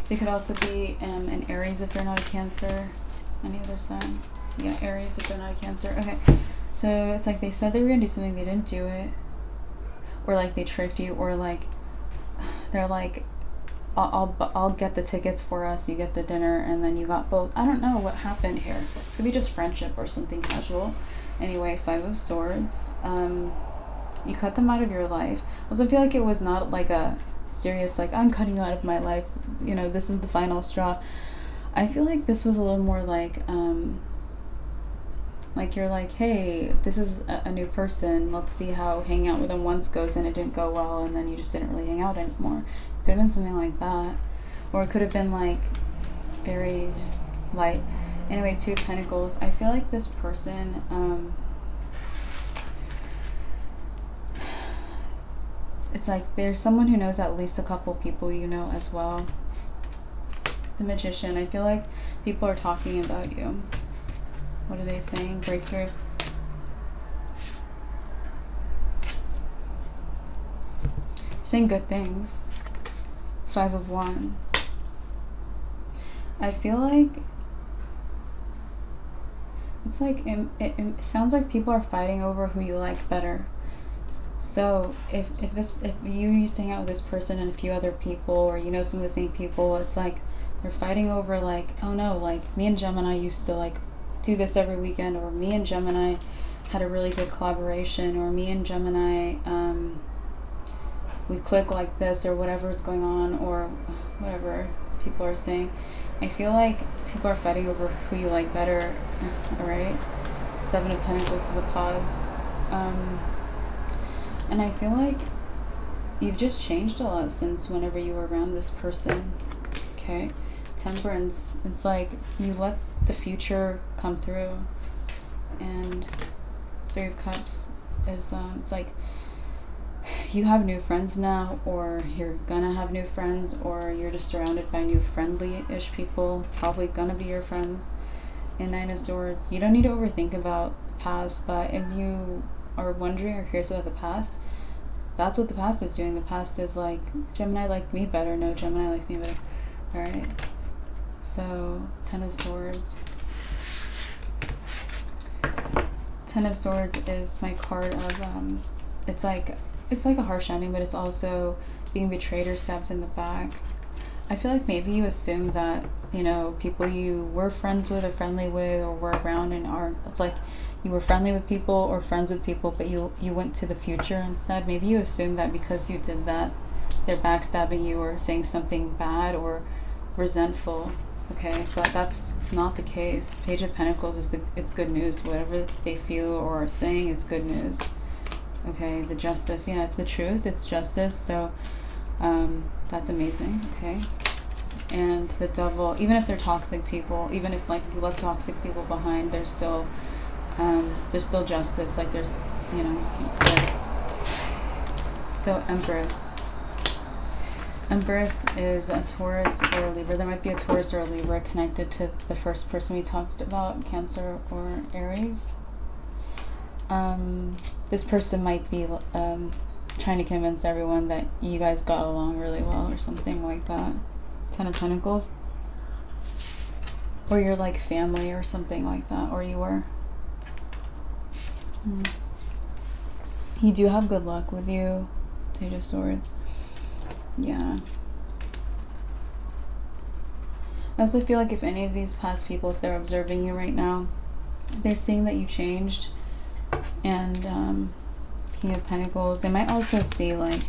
they could also be an Aries if they're not a Cancer. Any other sign? Yeah, Aries if they're not a Cancer. Okay, so it's like they said they were gonna do something, they didn't do it, or like they tricked you, or like they're like, I'll get the tickets for us, you get the dinner, and then you got both. I don't know what happened here. This could be just friendship or something casual. Anyway, 5 of Swords. You cut them out of your life. I also feel like it was not like a serious, like, I'm cutting you out of my life, you know, this is the final straw. I feel like this was a little more like you're like, hey, this is a new person, let's see how hanging out with them once goes, and it didn't go well, and then you just didn't really hang out anymore. Could have been something like that, or it could have been like very just light. Anyway, 2 of Pentacles. I feel like this person, it's like there's someone who knows at least a couple people you know as well. The Magician. I feel like people are talking about you. What are they saying? Breakthrough. Saying good things. 5 of Wands. I feel like it's like it sounds like people are fighting over who you like better. So if you used to hang out with this person and a few other people, or you know some of the same people, it's like they're fighting over like, oh no, like me and Gemini used to like do this every weekend, or me and Gemini had a really good collaboration, or me and Gemini we click like this, or whatever's going on, or whatever people are saying. I feel like people are fighting over who you like better. All right, 7 of Pentacles is a pause. And I feel like you've just changed a lot since whenever you were around this person. Okay, Temperance. It's like you let the future come through. And 3 of Cups is it's like you have new friends now, or you're gonna have new friends, or you're just surrounded by new friendly-ish people, probably gonna be your friends. And 9 of Swords. You don't need to overthink about the past, but if you are wondering or curious about the past, that's what the past is doing. The past is like, Gemini liked me better. No, Gemini liked me better. All right. So 10 of Swords. 10 of Swords is my card of it's like a harsh ending, but it's also being betrayed or stabbed in the back. I feel like maybe you assume that, you know, people you were friends with or friendly with or were around and are, it's like you were friendly with people or friends with people, but you went to the future instead. Maybe you assume that because you did that, they're backstabbing you or saying something bad or resentful. Okay, but that's not the case. Page of Pentacles is it's good news. Whatever they feel or are saying is good news. Okay, the Justice. Yeah, it's the truth. It's justice. So that's amazing. Okay. And the Devil, even if they're toxic people, even if like you left toxic people behind, there's still justice. Like there's, you know, it's good. So Empress. Empress is a Taurus or a Libra. There might be a Taurus or a Libra connected to the first person we talked about, Cancer or Aries. This person might be trying to convince everyone that you guys got along really well or something like that. 10 of Pentacles. Or you're like family or something like that. Or you were. You do have good luck with you. Page of Swords. Yeah. I also feel like if any of these past people, if they're observing you right now, they're seeing that you changed. And King of Pentacles, they might also see like,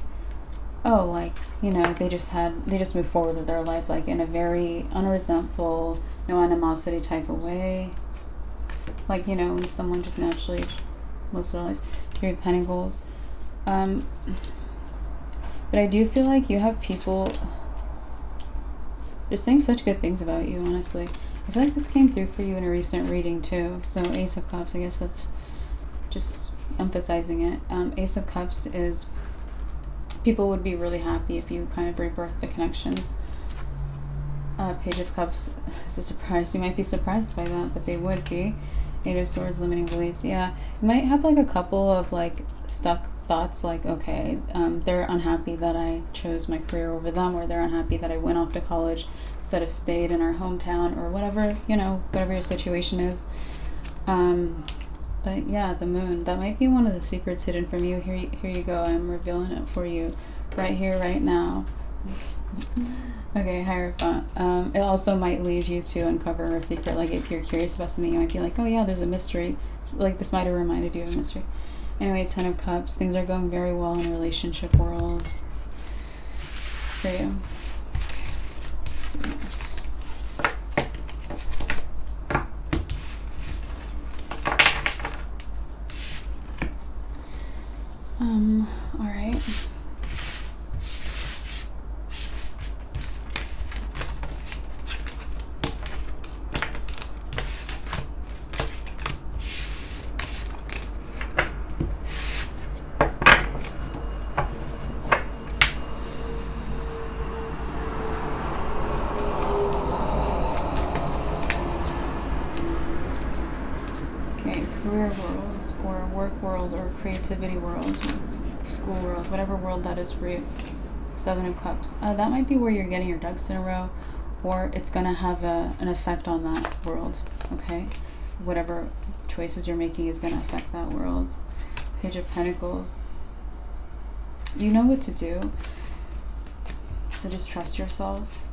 oh, like, you know, they just moved forward with their life like in a very unresentful, no animosity type of way. Like, you know, when someone just naturally lives their life. 3 of Pentacles. But I do feel like you have people just saying such good things about you, honestly. I feel like this came through for you in a recent reading too. So Ace of Cups, I guess that's just emphasizing it. Ace of Cups is people would be really happy if you kind of rebirth the connections. Page of Cups is a surprise. You might be surprised by that, but they would be. Eight of Swords, limiting beliefs. Yeah, you might have like a couple of like stuck thoughts, like, okay, they're unhappy that I chose my career over them, or they're unhappy that I went off to college instead of stayed in our hometown, or whatever, you know, whatever your situation is. But yeah, the Moon, that might be one of the secrets hidden from you. Here you go. I'm revealing it for you right here, right now. Okay, Hierophant. It also might lead you to uncover a secret. Like if you're curious about something, you might be like, oh yeah, there's a mystery. Like this might have reminded you of a mystery. Anyway, Ten of Cups. Things are going very well in the relationship world for you. Okay, let's see this. All right. Career world, or work world, or creativity world, school world, whatever world that is for you. Seven of Cups. That might be where you're getting your ducks in a row, or it's going to have an effect on that world, okay? Whatever choices you're making is going to affect that world. Page of Pentacles. You know what to do, so just trust yourself.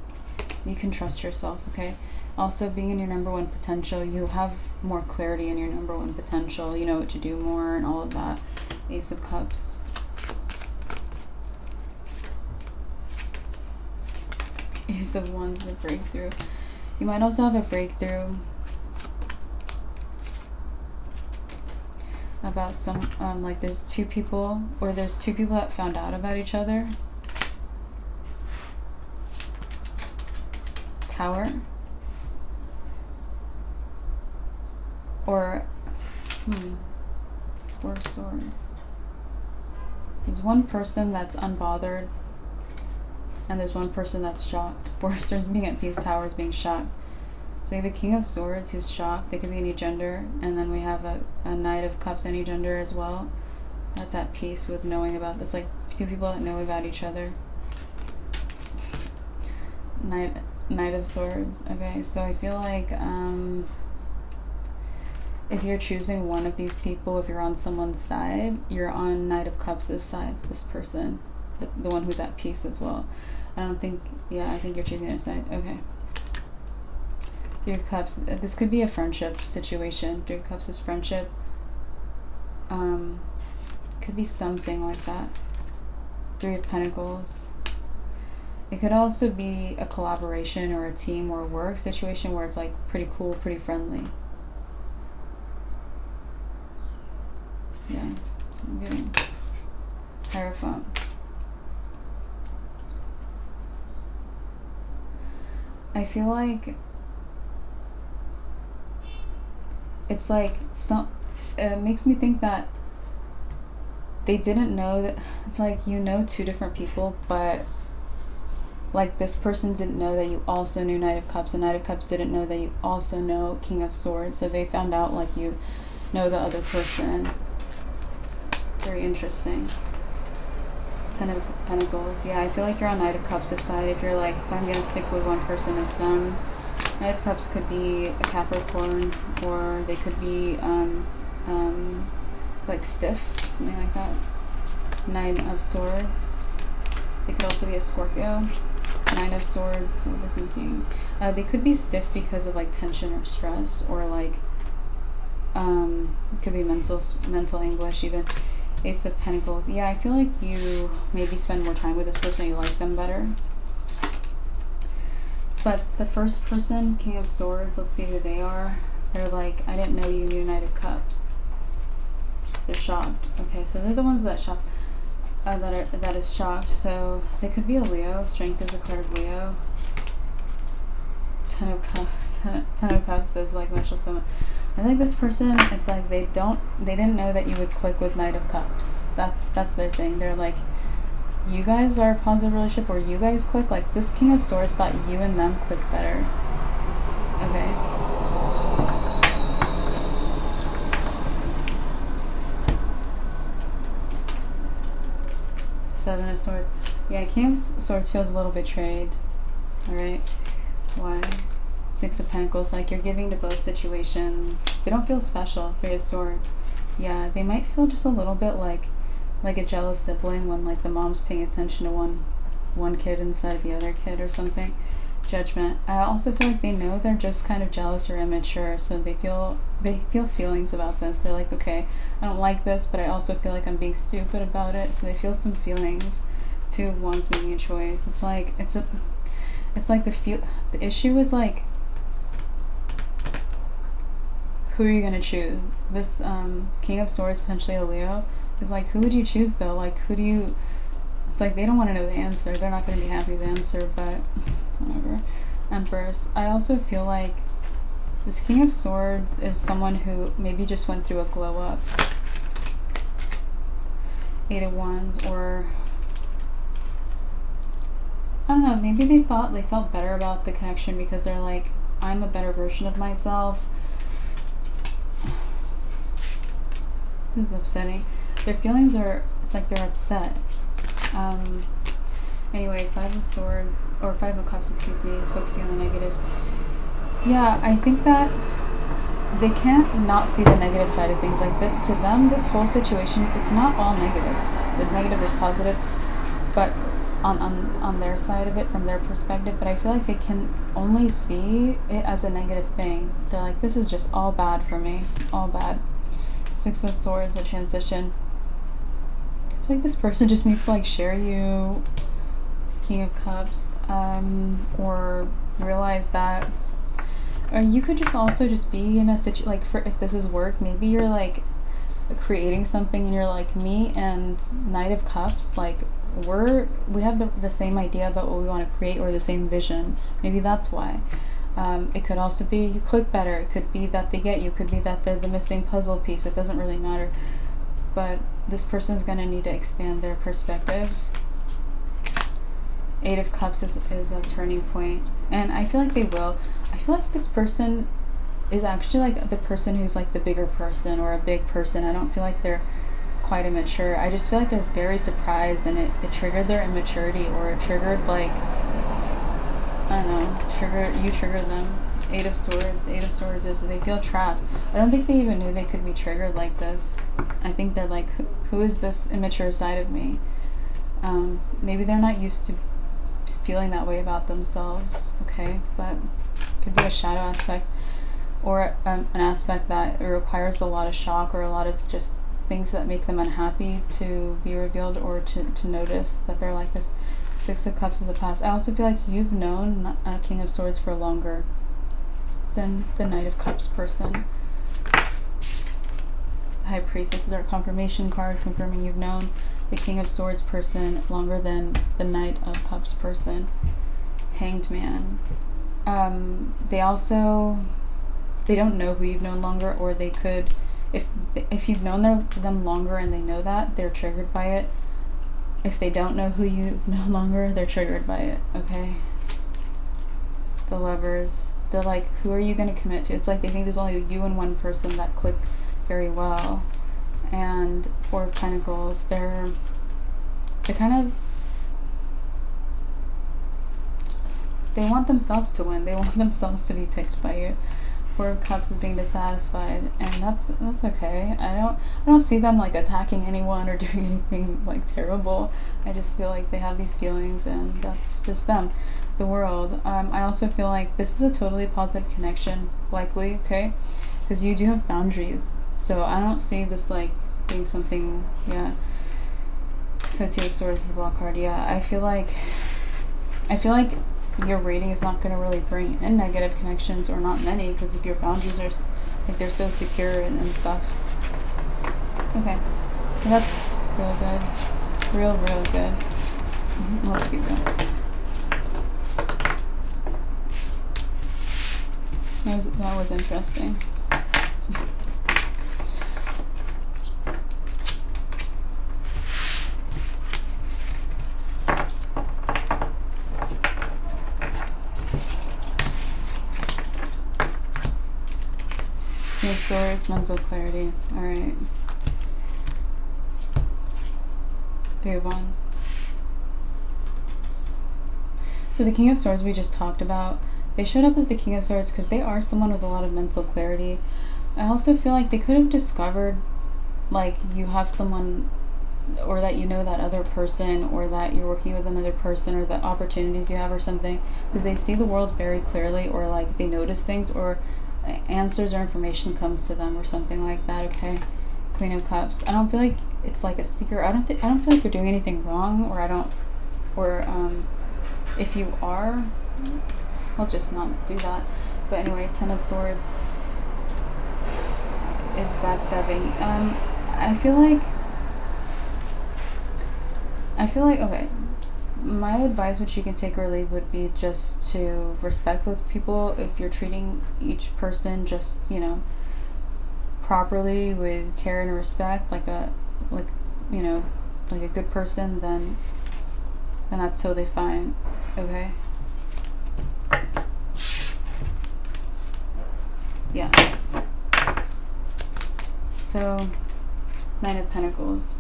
You can trust yourself, okay? Also, being in your number one potential, you have more clarity in your number one potential. You know what to do more and all of that. Ace of Cups. Ace of Wands, the breakthrough. You might also have a breakthrough about some, like there's two people that found out about each other. Tower. Or, Four of Swords. There's one person that's unbothered, and there's one person that's shocked. Four of Swords being at peace, Tower is being shocked. So you have a King of Swords who's shocked. They could be any gender. And then we have a Knight of Cups, any gender as well. That's at peace with knowing about this. Like two people that know about each other. Knight of Swords. Okay, so I feel like, if you're choosing one of these people, if you're on someone's side, you're on Knight of Cups' side, this person. The one who's at peace as well. I think you're choosing their side. Okay. Three of Cups. This could be a friendship situation. Three of Cups is friendship. Could be something like that. Three of Pentacles. It could also be a collaboration or a team or a work situation where it's like pretty cool, pretty friendly. Yeah, so I'm getting Hierophant. I feel like it's like it makes me think that they didn't know that. It's like, you know, two different people, but like this person didn't know that you also knew Knight of Cups, and Knight of Cups didn't know that you also know King of Swords, so they found out like you know the other person. Very interesting. Ten of Pentacles. Yeah, I feel like you're on Knight of Cups' side. If you're like, if I'm gonna stick with one person, it's them. Knight of Cups could be a Capricorn, or they could be like stiff, something like that. Nine of Swords. They could also be a Scorpio. Nine of Swords. Overthinking. They could be stiff because of like tension or stress, or like it could be mental anguish even. Ace of Pentacles. Yeah, I feel like you maybe spend more time with this person, you like them better. But the first person, King of Swords, let's see who they are. They're like, I didn't know you knew Knight of Cups. They're shocked. Okay, so they're the ones that shocked. that is shocked. So they could be a Leo. Strength is a card of Leo. Ten of Cups is like much fulfillment. I think this person, it's like they didn't know that you would click with Knight of Cups. That's their thing. They're like, you guys are a positive relationship, or you guys click. Like this King of Swords thought you and them click better. Okay. Seven of Swords. Yeah, King of Swords feels a little betrayed. Alright. Why? Six of Pentacles. Like you're giving to both situations. They don't feel special. Three of Swords. Yeah, they might feel just a little bit like a jealous sibling when like the mom's paying attention to one kid instead of the other kid or something. Judgment. I also feel like they know they're just kind of jealous or immature, so they feel feelings about this. They're like, okay, I don't like this, but I also feel like I'm being stupid about it. So they feel some feelings. Two of Wands making a choice. It's like the issue is like, who are you gonna choose? This King of Swords, potentially a Leo, is like, who would you choose though? Like, who do you? It's like they don't want to know the answer. They're not going to be happy with the answer, but whatever. Empress. I also feel like this King of Swords is someone who maybe just went through a glow up. Eight of Wands, or I don't know, maybe they felt better about the connection because they're like, I'm a better version of myself. This is upsetting. Their feelings are, it's like they're upset. Anyway, Five of Swords, or Five of Cups, excuse me, is focusing on the negative. Yeah, I think that they can't not see the negative side of things. Like, to them, this whole situation, it's not all negative. There's negative, there's positive, but on their side of it, from their perspective, but I feel like they can only see it as a negative thing. They're like, this is just all bad for me, all bad. Six of Swords, a transition. I feel like this person just needs to like share you. King of Cups, or realize that, or you could just also just be in a situation, like, for if this is work, maybe you're like creating something and you're like, me and Knight of Cups, like we have the same idea about what we want to create, or the same vision. Maybe that's why. It could also be you click better. It could be that they get you. It could be that they're the missing puzzle piece. It doesn't really matter. But this person's going to need to expand their perspective. Eight of Cups is a turning point. And I feel like they will. I feel like this person is actually like the person who's like the bigger person, or a big person. I don't feel like they're quite immature. I just feel like they're very surprised, and it triggered their immaturity, or it triggered like, I don't know, you triggered them. Eight of Swords. Eight of Swords is they feel trapped. I don't think they even knew they could be triggered like this. I think they're like, who is this immature side of me? Maybe they're not used to feeling that way about themselves, okay? But it could be a shadow aspect, or an aspect that it requires a lot of shock, or a lot of just things that make them unhappy to be revealed, or to notice that they're like this. Six of Cups is the past. I also feel like you've known King of Swords for longer than the Knight of Cups person. High Priestess is our confirmation card, confirming you've known the King of Swords person longer than the Knight of Cups person. Hanged Man. They don't know who you've known longer, or they could, if you've known them longer and they know that, they're triggered by it. If they don't know who you know longer, they're triggered by it, okay? The Lovers. They're like, who are you going to commit to? It's like they think there's only you and one person that click very well. And Four of Pentacles, they're kind of, they want themselves to win. They want themselves to be picked by you. Four of Cups is being dissatisfied, and that's okay. I don't see them like attacking anyone or doing anything like terrible. I just feel like they have these feelings, and that's just them. The World. I also feel like this is a totally positive connection, likely, okay? Because you do have boundaries. So I don't see this like being something, yeah. So Two of Swords is the block card. Yeah, I feel like your reading is not going to really bring in negative connections, or not many, because if your boundaries are like they're so secure and stuff. Okay, so that's really good. Real good. Let's keep going. That was interesting. King of Swords, mental clarity. Alright. Three of Wands. So the King of Swords we just talked about, they showed up as the King of Swords because they are someone with a lot of mental clarity. I also feel like they could have discovered, like, you have someone, or that you know that other person, or that you're working with another person, or the opportunities you have or something, because they see the world very clearly, or like they notice things, or answers or information comes to them or something like that. Okay, Queen of Cups. I don't feel like it's like a secret. I don't feel like you're doing anything wrong, or if you are, I'll just not do that. But anyway, Ten of Swords is backstabbing. I feel like okay, my advice, which you can take or leave, would be just to respect both people. If you're treating each person just, you know, properly with care and respect, like a good person, then that's totally fine. Okay. Yeah. So, Nine of Pentacles.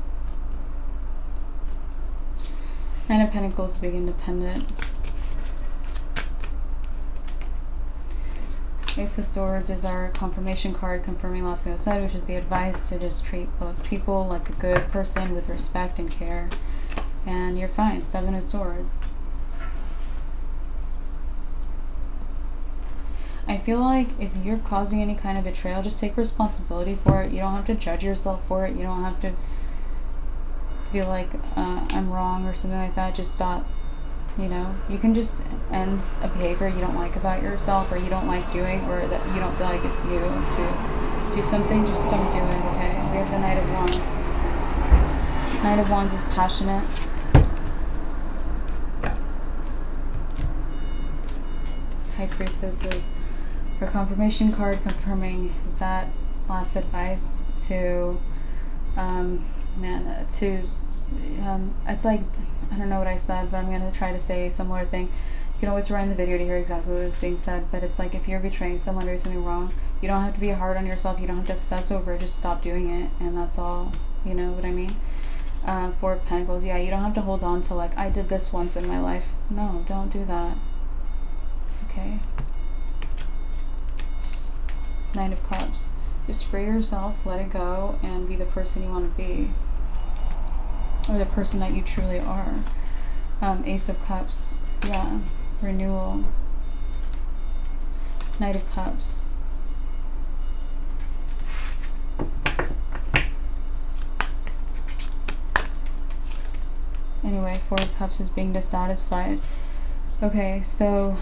Nine of Pentacles, big independent. Ace of Swords is our confirmation card, confirming last thing I said, which is the advice to just treat both people like a good person with respect and care. And you're fine. Seven of Swords. I feel like if you're causing any kind of betrayal, just take responsibility for it. You don't have to judge yourself for it. You don't have to be like, I'm wrong or something like that. Just stop. You know, you can just end a behavior you don't like about yourself, or you don't like doing, or that you don't feel like it's you to do something. Just don't do it. Okay. We have the Knight of Wands. Knight of Wands is passionate. High Priestess is her confirmation card, confirming that last advice to it's like, I don't know what I said, but I'm going to try to say a similar thing. You can always rewind the video to hear exactly what was being said, but it's like, if you're betraying someone or something wrong, you don't have to be hard on yourself. You don't have to obsess over it. Just stop doing it, and that's all. You know what I mean? Four of Pentacles. Yeah, you don't have to hold on to, like, I did this once in my life. No, don't do that. Okay? Just Nine of Cups. Just free yourself, let it go, and be the person you want to be. Or the person that you truly are. Ace of Cups. Yeah. Renewal. Knight of Cups. Anyway, Four of Cups is being dissatisfied. Okay, so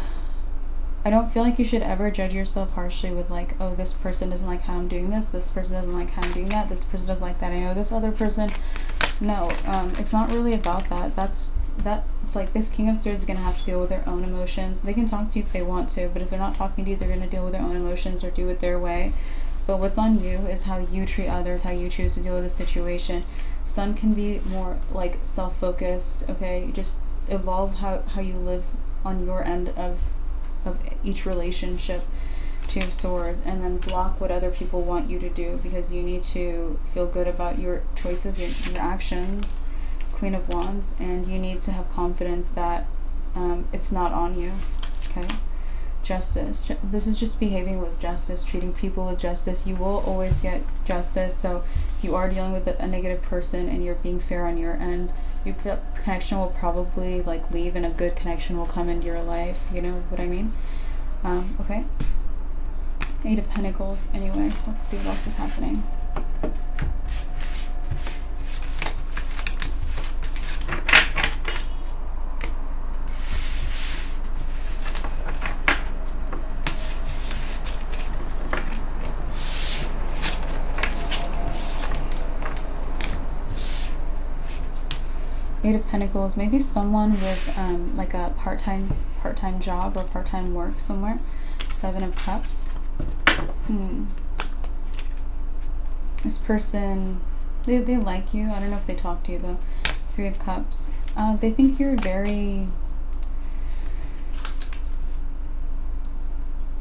I don't feel like you should ever judge yourself harshly with, like, oh, this person doesn't like how I'm doing this person doesn't like how I'm doing that, this person doesn't like that I know this other person. No, it's not really about that. It's like, this King of Swords is going to have to deal with their own emotions. They can talk to you if they want to, but if they're not talking to you, they're going to deal with their own emotions or do it their way. But what's on you is how you treat others, how you choose to deal with the situation. Sun can be more like self-focused, okay? Just evolve how you live on your end of each relationship. Two of Swords, and then block what other people want you to do, because you need to feel good about your choices, your actions. Queen of Wands, and you need to have confidence that it's not on you. Okay. Justice. This is just behaving with justice, treating people with justice. You will always get justice. So if you are dealing with a negative person and you're being fair on your end, your connection will probably like leave, and a good connection will come into your life. You know what I mean? Okay. Eight of Pentacles. Anyway, let's see what else is happening. Eight of Pentacles, maybe someone with like a part-time job or part-time work somewhere. Seven of Cups. This person, they like you. I don't know if they talk to you though. Three of Cups. They think you're very...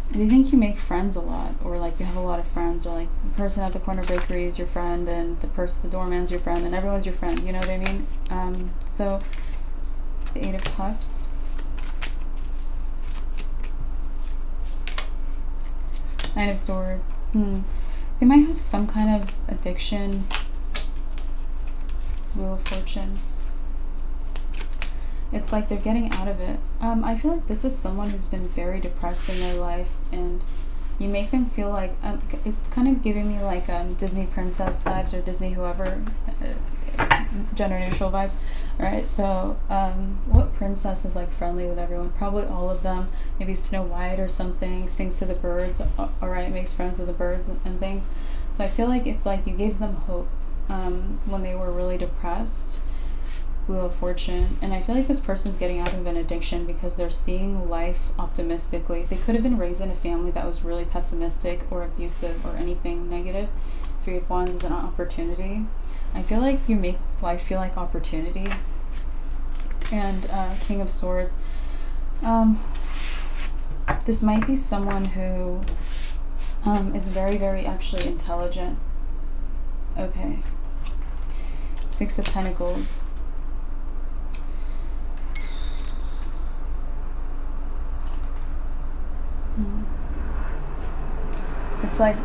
They think you make friends a lot, or like you have a lot of friends, or like the person at the corner bakery is your friend, and the doorman's your friend, and everyone's your friend. You know what I mean? So the Eight of Cups. Nine of Swords. They might have some kind of addiction. Wheel of Fortune. It's like they're getting out of it. I feel like this is someone who's been very depressed in their life, and you make them feel like, it's kind of giving me like Disney princess vibes, or Disney whoever, gender neutral vibes. Alright, so what princess is like friendly with everyone? Probably all of them. Maybe Snow White or something, sings to the birds, alright, makes friends with the birds and things. So I feel like it's like you gave them hope when they were really depressed. Wheel of Fortune. And I feel like this person's getting out of an addiction because they're seeing life optimistically. They could have been raised in a family that was really pessimistic or abusive or anything negative. Three of Wands is an opportunity. I feel like you make life feel like opportunity. And King of Swords. This might be someone who is very, very actually intelligent. Okay. Six of Pentacles. It's like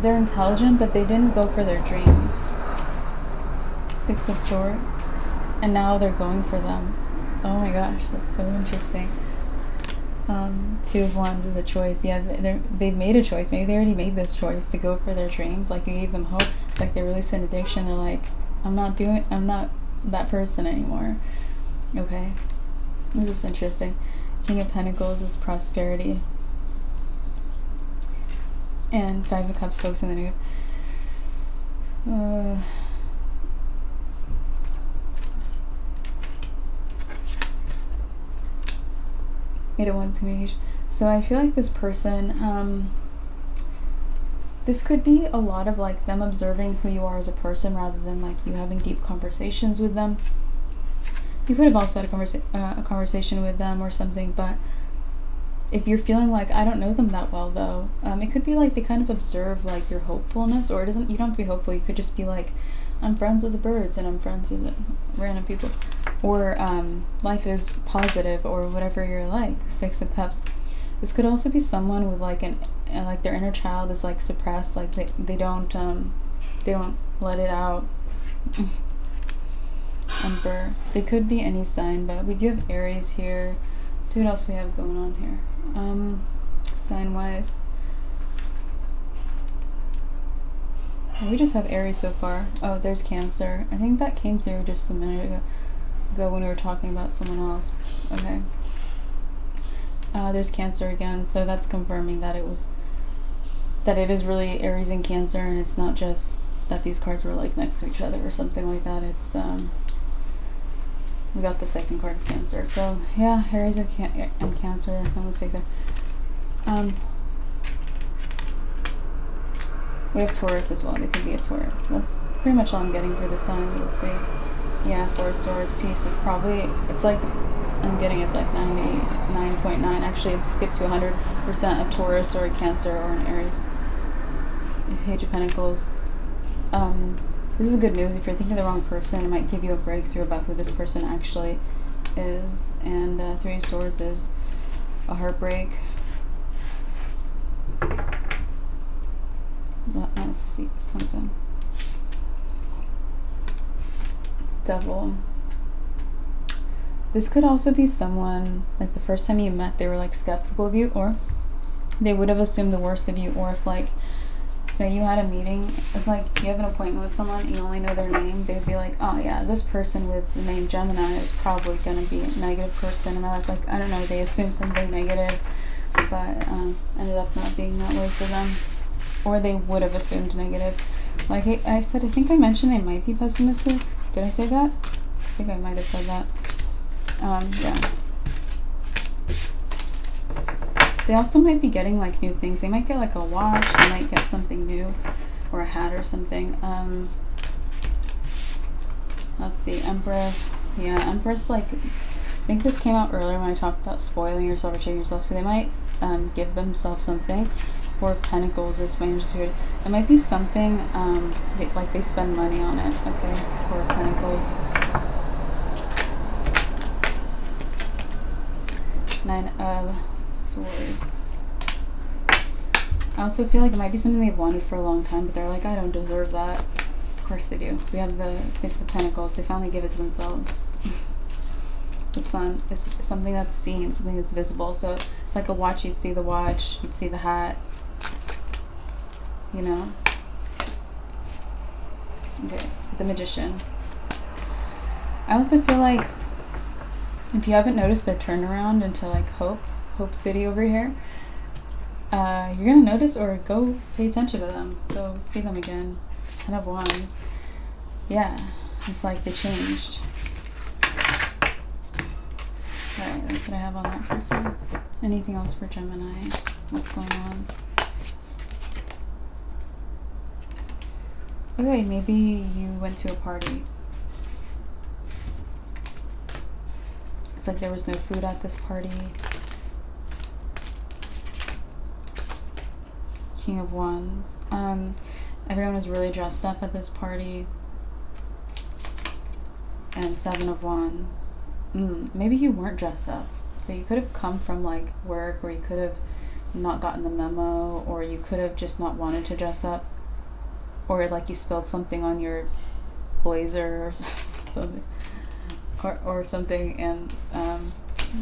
they're intelligent, but they didn't go for their dreams. Six of Swords. And now they're going for them. Oh my gosh, that's so interesting. Two of Wands is a choice. Yeah, they've made a choice. Maybe they already made this choice to go for their dreams. Like you gave them hope. Like they released an addiction. They're like, I'm not that person anymore. Okay. This is interesting. King of Pentacles is prosperity. And Five of Cups, folks, in the nude. Eight of Wands communication. So I feel like this person, this could be a lot of like them observing who you are as a person rather than like you having deep conversations with them. You could have also had a conversation with them or something, but if you're feeling like, I don't know them that well though, it could be like they kind of observe like your hopefulness, or you don't have to be hopeful, you could just be like, I'm friends with the birds and I'm friends with random people, or life is positive, or whatever you're like. Six of Cups. This could also be someone with like like their inner child is like suppressed, like they don't let it out. Emperor. They could be any sign, but we do have Aries here. Let's see what else we have going on here. Sign wise, we just have Aries so far. Oh, there's Cancer. I think that came through just a minute ago when we were talking about someone else. Okay. There's Cancer again, so that's confirming that it is really Aries and Cancer, and it's not just that these cards were like next to each other or something like that. It's we got the second card of Cancer. So yeah, Aries and Cancer, no mistake there. We have Taurus as well. They could be a Taurus. That's pretty much all I'm getting for the sign. Let's see. Yeah, Four of Swords, Peace. It's like, I'm getting it's like 99.9. Actually, it's skipped to 100% a Taurus or a Cancer or an Aries. Page of Pentacles. This is good news. If you're thinking the wrong person, it might give you a breakthrough about who this person actually is. And Three of Swords is a heartbreak. Let's see something. Devil. This could also be someone, like the first time you met, they were like skeptical of you, or they would have assumed the worst of you, or if like, say you had a meeting, it's like you have an appointment with someone, you only know their name, they'd be like, oh yeah, this person with the name Gemini is probably going to be a negative person in my life. Like, I don't know, they assume something negative, but ended up not being that way for them. Or they would have assumed negative. Like I said, I think I mentioned they might be pessimistic. Did I say that? think I might have said that. Yeah. They also might be getting like new things. They might get like a watch. They might get something new, or a hat or something. Let's see, Empress. Yeah, Empress, like, I think this came out earlier when I talked about spoiling yourself or cheating yourself. So they might give themselves something. Four of Pentacles is my interest here. It might be something like they spend money on it. Okay, Four of Pentacles. Nine of Swords. I also feel like it might be something they've wanted for a long time, but they're like, I don't deserve that. Of course they do. We have the Six of Pentacles. They finally give it to themselves. The Sun is something that's seen, something that's visible. So it's like a watch. You'd see the watch. You'd see the hat. You know? Okay. The Magician. I also feel like if you haven't noticed their turnaround into like Hope City over here, you're gonna notice, or go pay attention to them. Go see them again. 10 of Wands. Yeah, it's like they changed. Alright, that's what I have on that person. Anything else for Gemini? What's going on? Okay, maybe you went to a party. It's like there was no food at this party. King of Wands. Everyone was really dressed up at this party. And Seven of Wands. Maybe you weren't dressed up. So you could have come from like work, or you could have not gotten the memo, or you could have just not wanted to dress up, or like you spilled something on your blazer or something, or something, and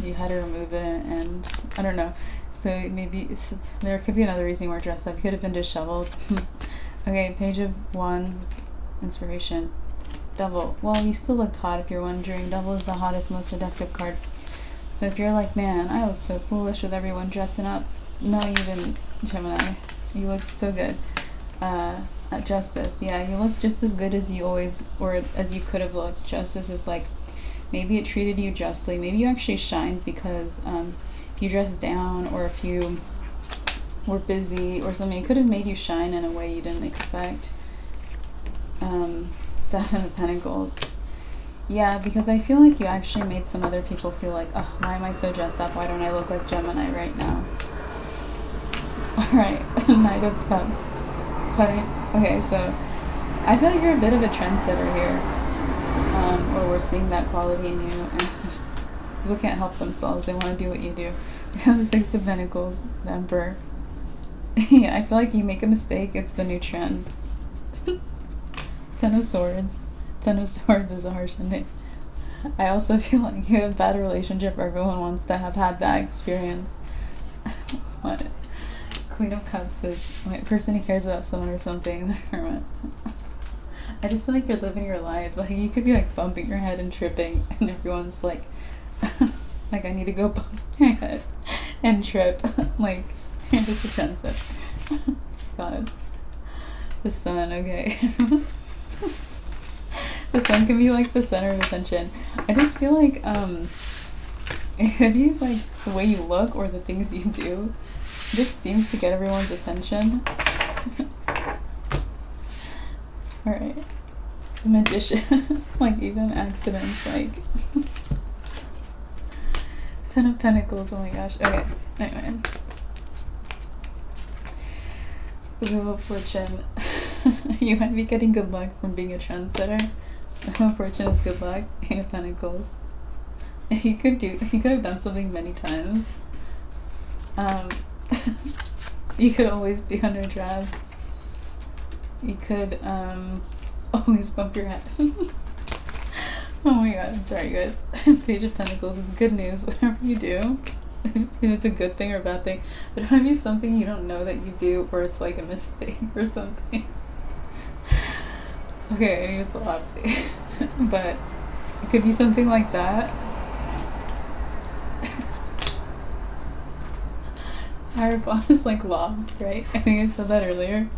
you had to remove it, and I don't know. So maybe there could be another reason you weren't dressed up. You could have been disheveled. Okay, Page of Wands, Inspiration. Devil. Well, you still looked hot if you're wondering. Devil is the hottest, most seductive card. So if you're like, man, I looked so foolish with everyone dressing up. No, you didn't, Gemini. You looked so good. At Justice. Yeah, you look just as good as you always, or as you could have looked. Justice is like, maybe it treated you justly. Maybe you actually shined because if you dressed down, or if you were busy or something, it could have made you shine in a way you didn't expect. Seven of Pentacles. Yeah, because I feel like you actually made some other people feel like, oh, why am I so dressed up? Why don't I look like Gemini right now? Alright, Knight of Cups. Okay, so I feel like you're a bit of a trendsetter here. Or we're seeing that quality in you. And people can't help themselves. They want to do what you do. We have the Six of Pentacles, the Emperor. Yeah, I feel like you make a mistake, it's the new trend. Ten of Swords. Ten of Swords is a harsh ending. I also feel like you have a bad relationship. Everyone wants to have had that experience. What? Queen of Cups is a person who cares about someone or something. The Hermit. I just feel like you're living your life. Like you could be like bumping your head and tripping, and everyone's like, like I need to go bump my head and trip. Like you're just a trendsetter. God. The Sun. Okay. The Sun can be like the center of attention. I just feel like it could be like the way you look or the things you do. It just seems to get everyone's attention. Alright. The Magician. Like even accidents, like Ten of Pentacles, oh my gosh. Okay, anyway. The Wheel of Fortune. You might be getting good luck from being a trendsetter. The Wheel of Fortune is good luck. Eight of Pentacles. He could have done something many times. You could always be underdressed. You could always bump your head. Oh my god, I'm sorry guys. Page of Pentacles is good news, whatever you do. If it's a good thing or a bad thing. But it might be something you don't know that you do, or it's like a mistake or something. Okay, I need to stop. But it could be something like that. Higher Power is like law, right? I think I said that earlier.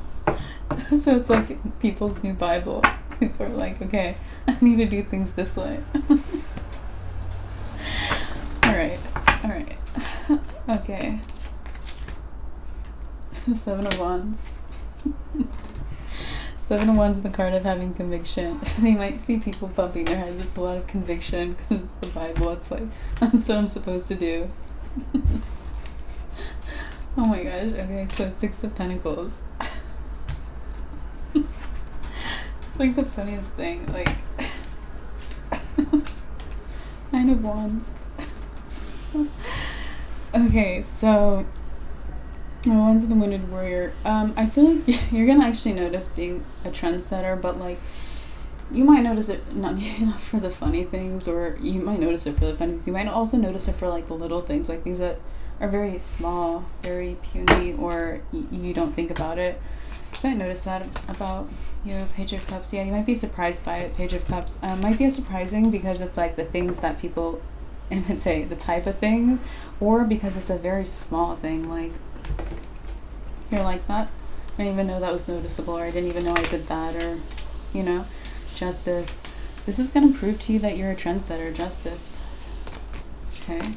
So it's like people's new Bible. People are like, okay, I need to do things this way. Alright. Okay. 7 of Wands. 7 of Wands is the card of having conviction. So you might see people bumping their heads with a lot of conviction because it's the Bible. It's like, that's what I'm supposed to do. Oh my gosh. Okay, so 6 of Pentacles. It's like the funniest thing. Like, 9 of Wands. Okay, so Wands of the Wounded Warrior. I feel like you're gonna actually notice being a trendsetter, but like you might notice it not for the funny things, or you might notice it for the funny things. You might also notice it for like the little things, like things that are very small, very puny, or you don't think about it. You might notice that about you. Page of Cups. Yeah, you might be surprised by it. Page of Cups might be surprising because it's like the things that people say the type of thing, or because it's a very small thing. Like you're like, that I didn't even know that was noticeable, or I didn't even know I did that, or you know. Justice. This is going to prove to you that you're a trendsetter. Justice. Okay.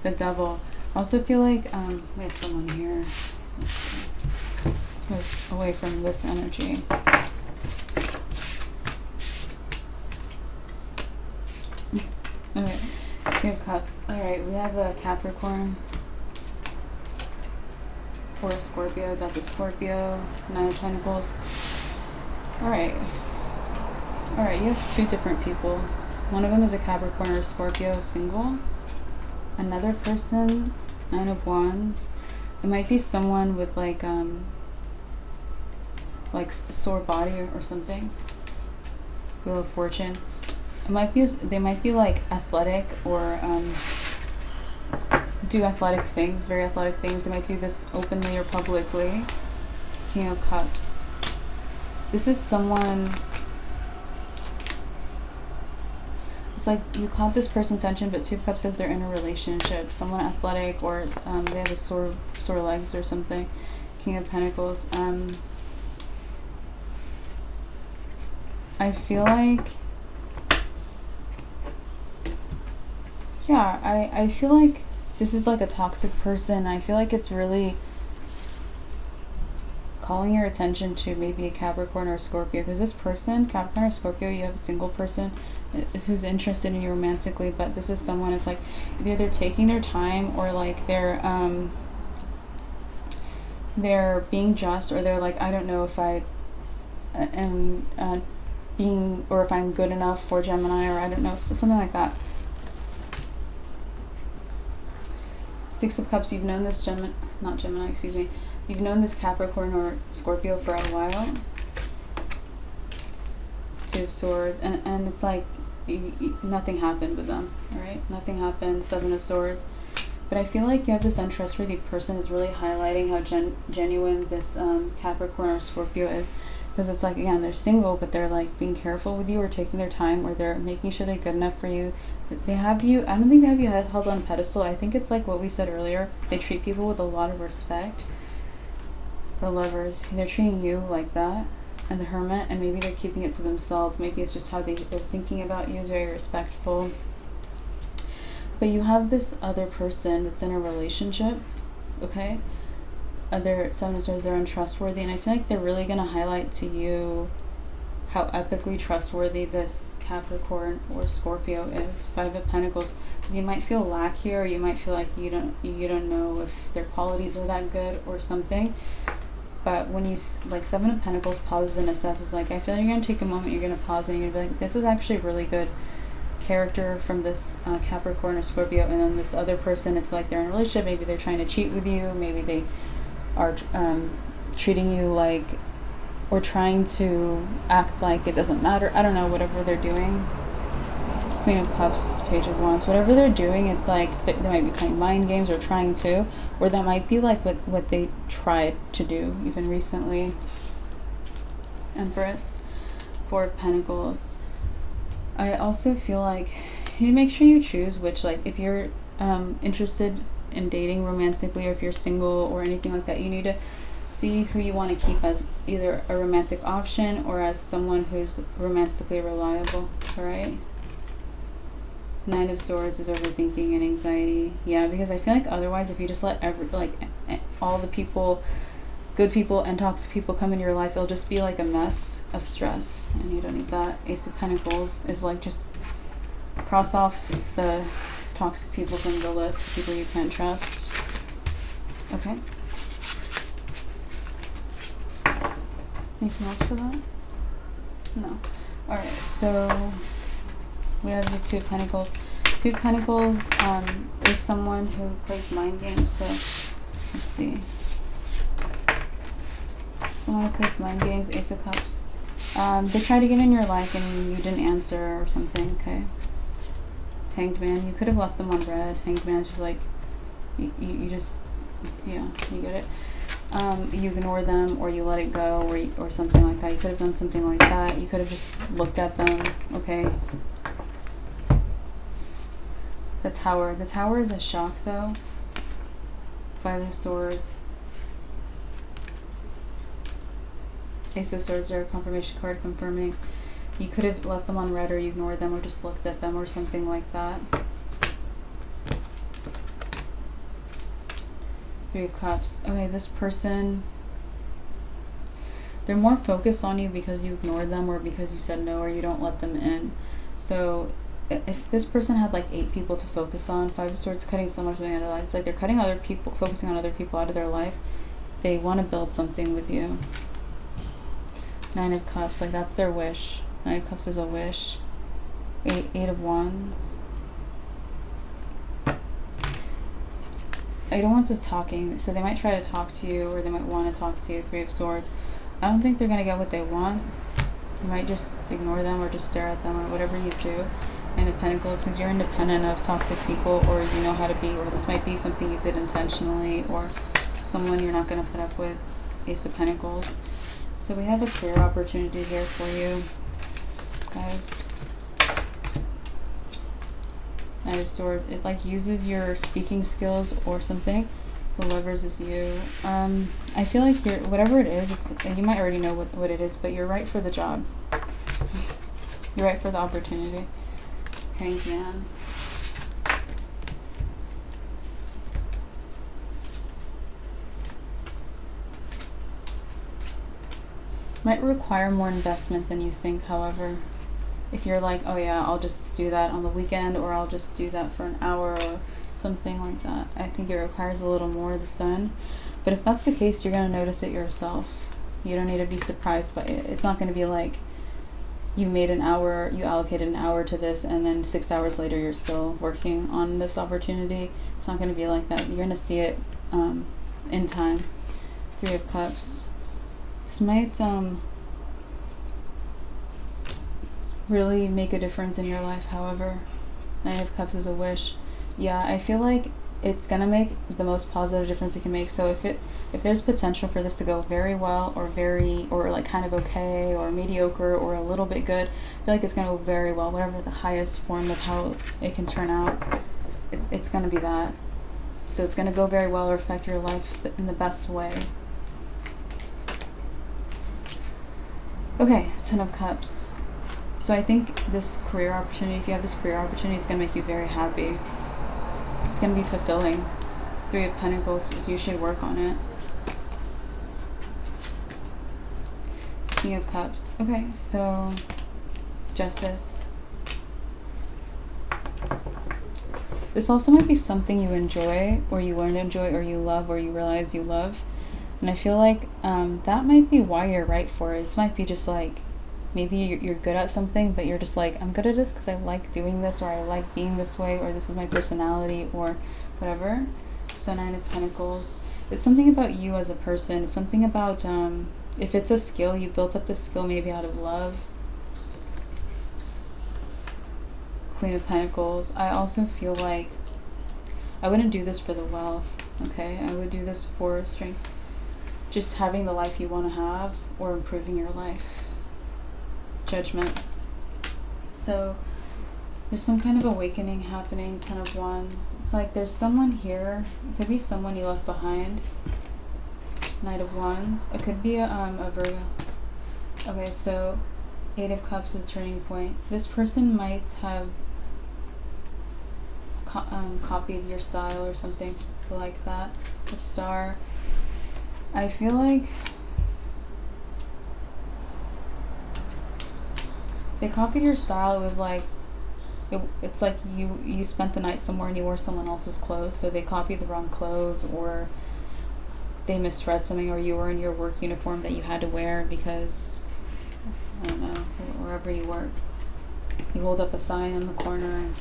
The Devil. Also feel like we have someone here. Let's move away from this energy. Okay. 2 of Cups. Alright, we have a Capricorn or a Scorpio. Got the Scorpio. 9 of Pentacles. Alright, you have 2 different people. One of them is a Capricorn or a Scorpio single. Another person, 9 of Wands. It might be someone with like sore body or something. Wheel of Fortune. It might be, they might be like athletic, or do athletic things, very athletic things. They might do this openly or publicly. King of Cups. This is someone, it's like you caught this person's attention, but 2 of Cups says they're in a relationship. Someone athletic, or they have a sore legs or something. King of Pentacles. I feel like, yeah, I feel like this is like a toxic person. I feel like it's really calling your attention to maybe a Capricorn or a Scorpio, because this person, Capricorn or Scorpio, you have a single person who's interested in you romantically, but this is someone, it's like either they're taking their time, or like they're being just, or they're like, I don't know if I am being, or if I'm good enough for Gemini, or I don't know, something like that. 6 of Cups. You've known this you've known this Capricorn or Scorpio for a while. 2 of Swords, and it's like nothing happened with them. All right, nothing happened. 7 of Swords. But I feel like you have this untrustworthy person that's really highlighting how genuine this Capricorn or Scorpio is, because it's like, again, they're single, but they're like being careful with you, or taking their time, or they're making sure they're good enough for you. They have you, I don't think they have you held on a pedestal. I think it's like what we said earlier. They treat people with a lot of respect. The Lovers, they're treating you like that. And the Hermit, and maybe they're keeping it to themselves. Maybe it's just how they're thinking about you is very respectful. But you have this other person that's in a relationship, okay? Other 7 of Swords, they're untrustworthy, and I feel like they're really going to highlight to you how epically trustworthy this Capricorn or Scorpio is. 5 of Pentacles, because you might feel lack here, or you might feel like you don't know if their qualities are that good or something. But when you, like, 7 of Pentacles pauses and assesses, like, I feel like you're going to take a moment, you're going to pause, and you're going to be like, this is actually really good character from this Capricorn or Scorpio. And then this other person, it's like they're in a relationship, maybe they're trying to cheat with you, maybe they are treating you like, or trying to act like it doesn't matter. I don't know, whatever they're doing. Queen of Cups, Page of Wands, whatever they're doing, it's like they might be playing mind games, or trying to, or that might be like what they tried to do even recently. Empress, 4 of Pentacles. I also feel like you need to make sure you choose which, like, if you're interested in dating romantically, or if you're single or anything like that, you need to see who you want to keep as either a romantic option or as someone who's romantically reliable, all right? Nine of Swords is overthinking and anxiety. Yeah, because I feel like otherwise, if you just let all the people, good people and toxic people come into your life, it'll just be like a mess of stress, and you don't need that. Ace of Pentacles is like, just cross off the toxic people from the list, people you can't trust. Okay. Anything else for that? No. Alright, so we have the Two of Pentacles. Two of Pentacles is someone who plays mind games. So let's see. Someone who plays mind games. Ace of Cups. They tried to get in your life and you didn't answer or something. Okay. Hanged Man. You could have left them on red. Hanged Man's just like, you just, yeah, you get it. You ignore them, or you let it go, or something like that. You could have done something like that. You could have just looked at them. Okay. The Tower. The Tower is a shock, though. Five of Swords. Ace of Swords are a confirmation card confirming. You could have left them on red, or you ignored them, or just looked at them, or something like that. Three of Cups. Okay, this person, they're more focused on you because you ignored them, or because you said no, or you don't let them in. So if this person had like 8 people to focus on, Five of Swords cutting so much out of their life. It's like they're cutting other people, focusing on other people out of their life. They want to build something with you. Nine of Cups, like that's their wish. Nine of Cups is a wish. Eight of Wands. Eight of Wands is talking, so they might try to talk to you, or they might want to talk to you. Three of Swords. I don't think they're going to get what they want. You might just ignore them, or just stare at them, or whatever you do. Nine of Pentacles, because you're independent of toxic people, or you know how to be, or this might be something you did intentionally, or someone you're not going to put up with. Ace of Pentacles. So we have a career opportunity here for you, guys. Knight of Swords, it like uses your speaking skills or something. The Lovers is you. I feel like you're, whatever it is, you might already know what it is, but you're right for the job. You're right for the opportunity. Hanged Man. Might require more investment than you think, however. If you're like, oh yeah, I'll just do that on the weekend, or I'll just do that for an hour, or something like that. I think it requires a little more, the Sun. But if that's the case, you're going to notice it yourself. You don't need to be surprised by it. It's not going to be like you made an hour, you allocated an hour to this, and then 6 hours later you're still working on this opportunity. It's not going to be like that. You're going to see it in time. Three of Cups. This might really make a difference in your life, however. Nine of Cups is a wish. Yeah, I feel like it's gonna make the most positive difference it can make. So if there's potential for this to go very well, or like kind of okay, or mediocre, or a little bit good, I feel like it's gonna go very well. Whatever the highest form of how it can turn out, it's gonna be that. So it's gonna go very well, or affect your life in the best way. Okay, Ten of Cups. So I think this career opportunity, if you have this career opportunity, it's going to make you very happy. It's going to be fulfilling. Three of Pentacles, so you should work on it. King of Cups. Okay, so Justice. This also might be something you enjoy, or you learn to enjoy, or you love, or you realize you love. And I feel like that might be why you're right for it. This might be just like, maybe you're good at something, but you're just like, I'm good at this because I like doing this, or I like being this way, or this is my personality, or whatever. So Nine of Pentacles. It's something about you as a person. It's something about, if it's a skill, you built up the skill maybe out of love. Queen of Pentacles. I also feel like I wouldn't do this for the wealth, okay? I would do this for strength. Just having the life you want to have, or improving your life. Judgment. So there's some kind of awakening happening. Ten of Wands. It's like there's someone here. It could be someone you left behind. Knight of Wands. It could be a Virgo. Okay, so 8 of Cups is turning point. This person might have copied your style or something like that. The Star. I feel like they copied your style. It was like it's like you spent the night somewhere and you wore someone else's clothes, so they copied the wrong clothes, or they misread something, or you were in your work uniform that you had to wear because, I don't know, wherever you work. You hold up a sign in the corner and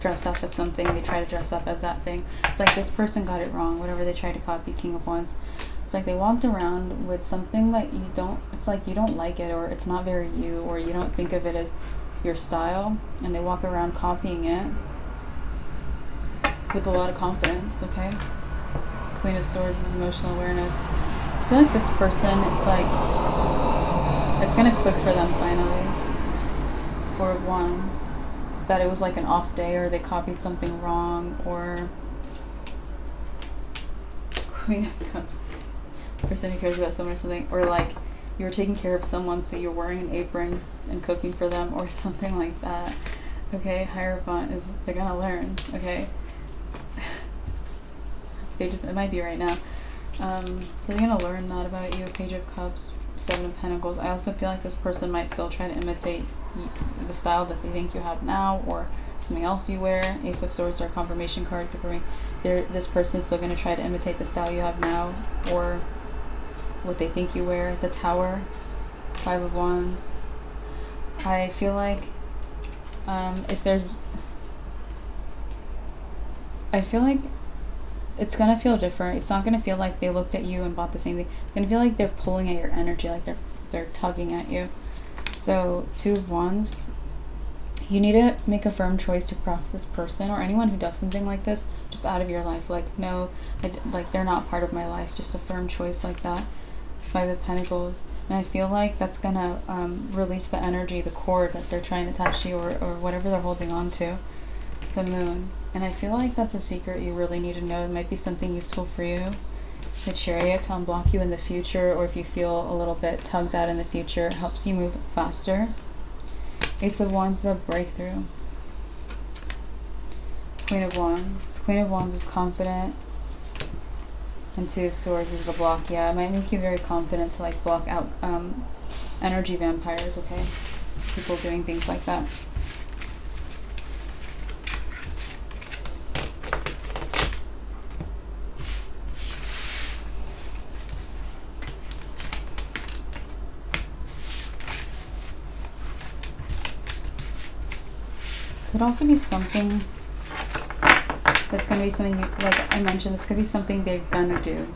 dress up as something. They try to dress up as that thing. It's like this person got it wrong, whatever they tried to copy. King of Wands. It's like they walked around with something that you don't, it's like you don't like it, or it's not very you, or you don't think of it as your style, and they walk around copying it with a lot of confidence, okay? Queen of Swords is emotional awareness. I feel like this person, it's like, it's gonna click for them finally. 4 of Wands. That it was like an off day, or they copied something wrong, or Queen of Cups. Person who cares about someone or something, or like you were taking care of someone, so you're wearing an apron and cooking for them, or something like that. Okay, Hierophant is, they're gonna learn, okay? It might be right now. So they're gonna learn that about you. Page of Cups, 7 of Pentacles. I also feel like this person might still try to imitate the style that they think you have now, or something else you wear. Ace of Swords or confirmation card could bring. This person's still gonna try to imitate the style you have now, or what they think you wear. The Tower, 5 of Wands. I feel like if there's, I feel like it's gonna feel different. It's not gonna feel like they looked at you and bought the same thing. It's gonna feel like they're pulling at your energy, like they're tugging at you. So 2 of Wands. You need to make a firm choice to cross this person, or anyone who does something like this, just out of your life. Like, no, like they're not part of my life. Just a firm choice like that. 5 of Pentacles. And I feel like that's gonna release the energy, the cord that they're trying to attach to you, or whatever they're holding on to. The Moon. And I feel like that's a secret you really need to know. It might be something useful for you. The Chariot, to unblock you in the future, or if you feel a little bit tugged out in the future, it helps you move faster. Ace of Wands is a breakthrough. Queen of Wands. Queen of Wands is confident. And 2 of Swords is the block. Yeah, it might make you very confident to like block out energy vampires, okay? People doing things like that. Could also be something that's going to be something, like I mentioned, this could be something they're going to do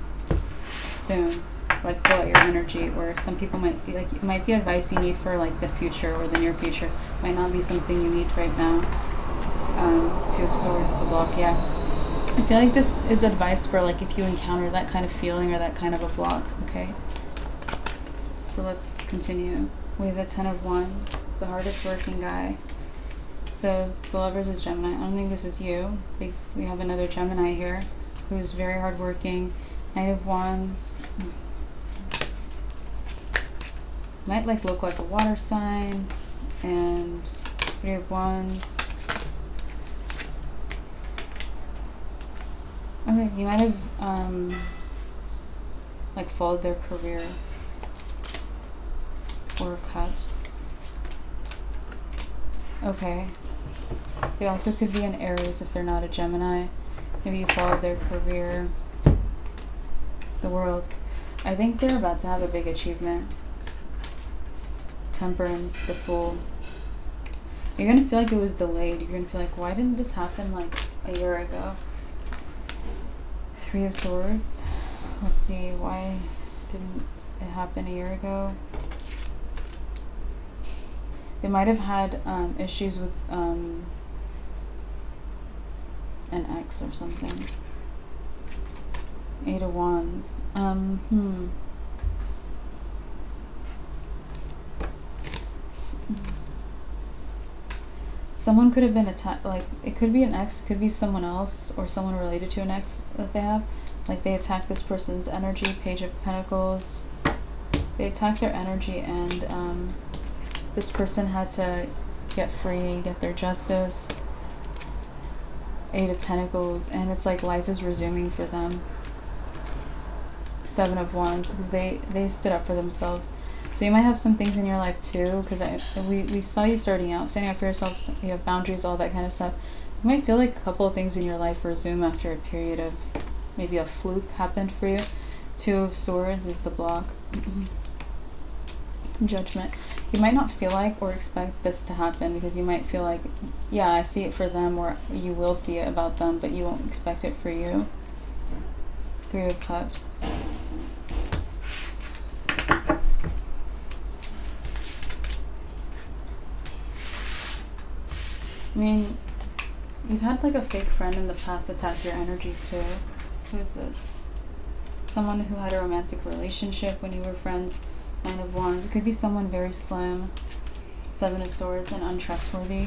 soon. Like pull out your energy, or some people might be like, it might be advice you need for like the future or the near future. Might not be something you need right now. 2 of Swords, the block, yeah. I feel like this is advice for like if you encounter that kind of feeling or that kind of a block, okay? So let's continue. We have the 10 of Wands, the hardest working guy. So the Lovers is Gemini. I don't think this is you. We have another Gemini here who's very hardworking. Knight of Wands. Might like look like a water sign. And 3 of Wands. Okay, you might have like followed their career. 4 of Cups. Okay. They also could be an Aries if they're not a Gemini. Maybe you followed their career. The World. I think they're about to have a big achievement. Temperance, the Fool. You're going to feel like it was delayed. You're going to feel like, why didn't this happen like a year ago? 3 of Swords. Let's see, why didn't it happen a year ago? They might have had issues with an ex or something. 8 of Wands. Someone could have been attacked, like, it could be an ex, could be someone else, or someone related to an ex that they have. Like they attack this person's energy. Page of Pentacles. They attacked their energy, and this person had to get free, get their justice. Eight of Pentacles, and it's like life is resuming for them. Seven of Wands, because they stood up for themselves. So you might have some things in your life too, because we saw you standing up for yourself. You have boundaries, all that kind of stuff. You might feel like a couple of things in your life resume after a period of maybe a fluke happened for you. Two of Swords is the block. Judgment. You might not feel like or expect this to happen, because you might feel like, yeah, I see it for them, or you will see it about them, but you won't expect it for you. Three of Cups. I mean, you've had like a fake friend in the past attack your energy too. Who's this? Someone who had a romantic relationship when you were friends. Nine of Wands. It could be someone very slim. Seven of Swords and untrustworthy.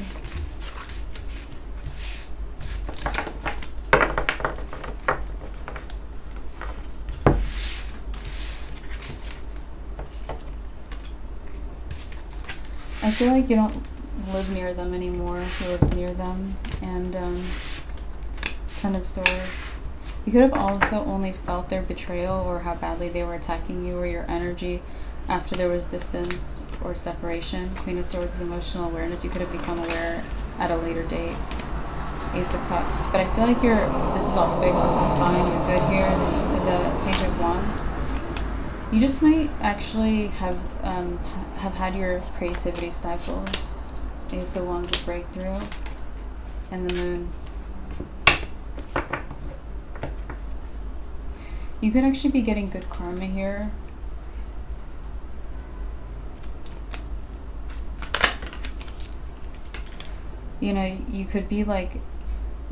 I feel like you don't live near them anymore. You live near them. And Ten of Swords. You could have also only felt their betrayal, or how badly they were attacking you, or your energy after there was distance or separation. Queen of Swords is emotional awareness. You could have become aware at a later date. Ace of Cups. But I feel like this is all fixed. This is fine. You're good here. The Page of Wands. You just might actually have had your creativity stifled. Ace of Wands, a breakthrough. And the Moon. You could actually be getting good karma here. You know, you could be like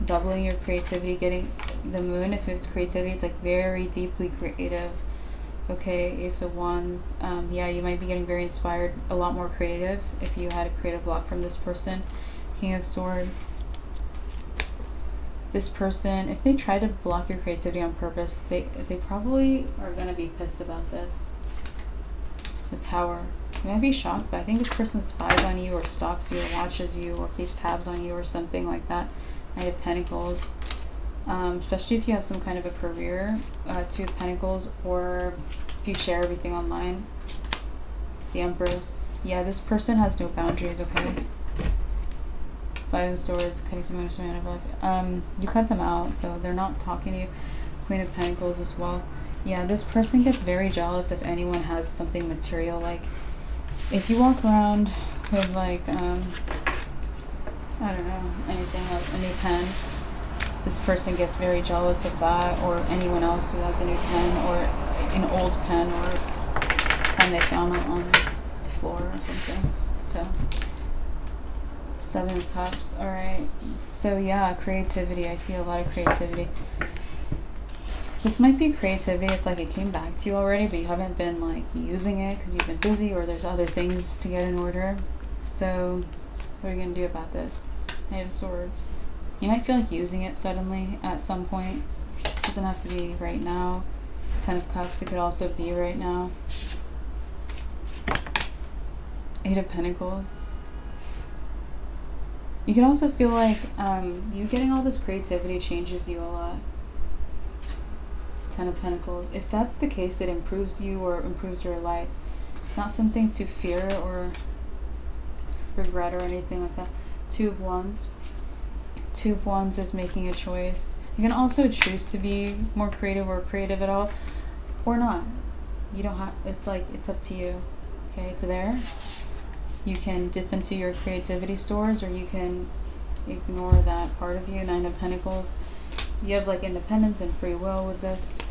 doubling your creativity, getting the Moon. If it's creativity, it's like very deeply creative. Okay, Ace of Wands. Yeah, you might be getting very inspired, a lot more creative if you had a creative block from this person. King of Swords. This person, if they try to block your creativity on purpose, they probably are going to be pissed about this. The Tower. You might be shocked, but I think this person spies on you, or stalks you, or watches you, or keeps tabs on you, or something like that. Knight of Pentacles. Especially if you have some kind of a career. Two of Pentacles, or if you share everything online. The Empress. Yeah, this person has no boundaries, okay? Five of Swords, cutting someone to man of life. You cut them out, so they're not talking to you. Queen of Pentacles as well. Yeah, this person gets very jealous if anyone has something material. Like, if you walk around with like, I don't know, anything like a new pen, this person gets very jealous of that, or anyone else who has a new pen, or an old pen, or pen they found on the floor or something. So. Seven of Cups. All right. So yeah, creativity. I see a lot of creativity. This might be creativity. It's like it came back to you already, but you haven't been like using it because you've been busy, or there's other things to get in order. So what are you going to do about this? Knight of Swords. You might feel like using it suddenly at some point. It doesn't have to be right now. Ten of Cups. It could also be right now. Eight of Pentacles. You can also feel like you getting all this creativity changes you a lot. Ten of Pentacles. If that's the case, it improves you or improves your life. It's not something to fear or regret or anything like that. Two of Wands. Two of Wands is making a choice. You can also choose to be more creative or creative at all, or not. You don't have, it's like, it's up to you. Okay, it's there. You can dip into your creativity stores, or you can ignore that part of you. Nine of Pentacles. You have like independence and free will with this.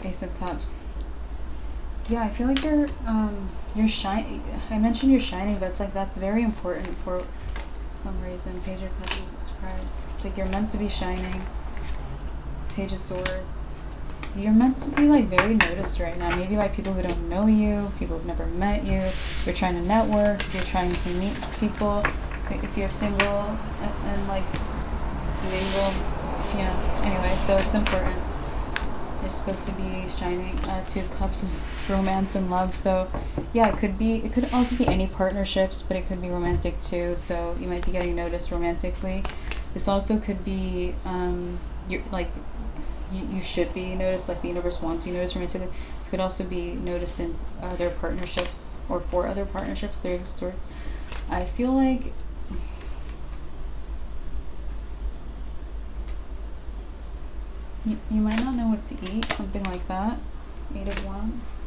Ace of Cups. Yeah, I feel like you're shining. I mentioned you're shining, but it's like that's very important for some reason. Page of Cups is a surprise. It's like you're meant to be shining. Page of Swords. You're meant to be like very noticed right now. Maybe by people who don't know you, people who've never met you. You're trying to network. You're trying to meet people. If you're single and like single, you know, anyway, so it's important. They're supposed to be shining. Two of Cups is romance and love. So yeah, it could also be any partnerships, but it could be romantic too. So you might be getting noticed romantically. This also could be you should be noticed, like the universe wants you noticed romantically. This could also be noticed in other partnerships or for other partnerships. Third source. I feel like you might not know what to eat, something like that. 8 of Wands.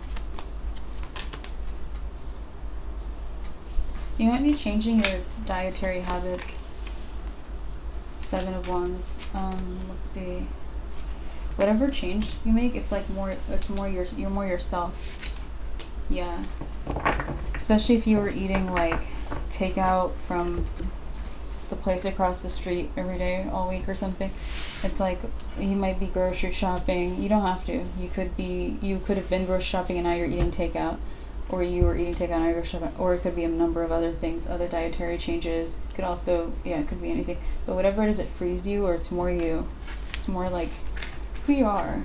You might be changing your dietary habits. 7 of Wands. Let's see. Whatever change you make, it's like you're more yourself. Yeah. Especially if you were eating like takeout from the place across the street every day all week or something. It's like you might be grocery shopping. You don't have to. You could have been grocery shopping and now you're eating takeout, or you were eating takeout and now you're grocery shopping, or it could be a number of other things, other dietary changes. It could also, yeah, it could be anything. But whatever it is, it frees you, or it's more you. It's more like who you are.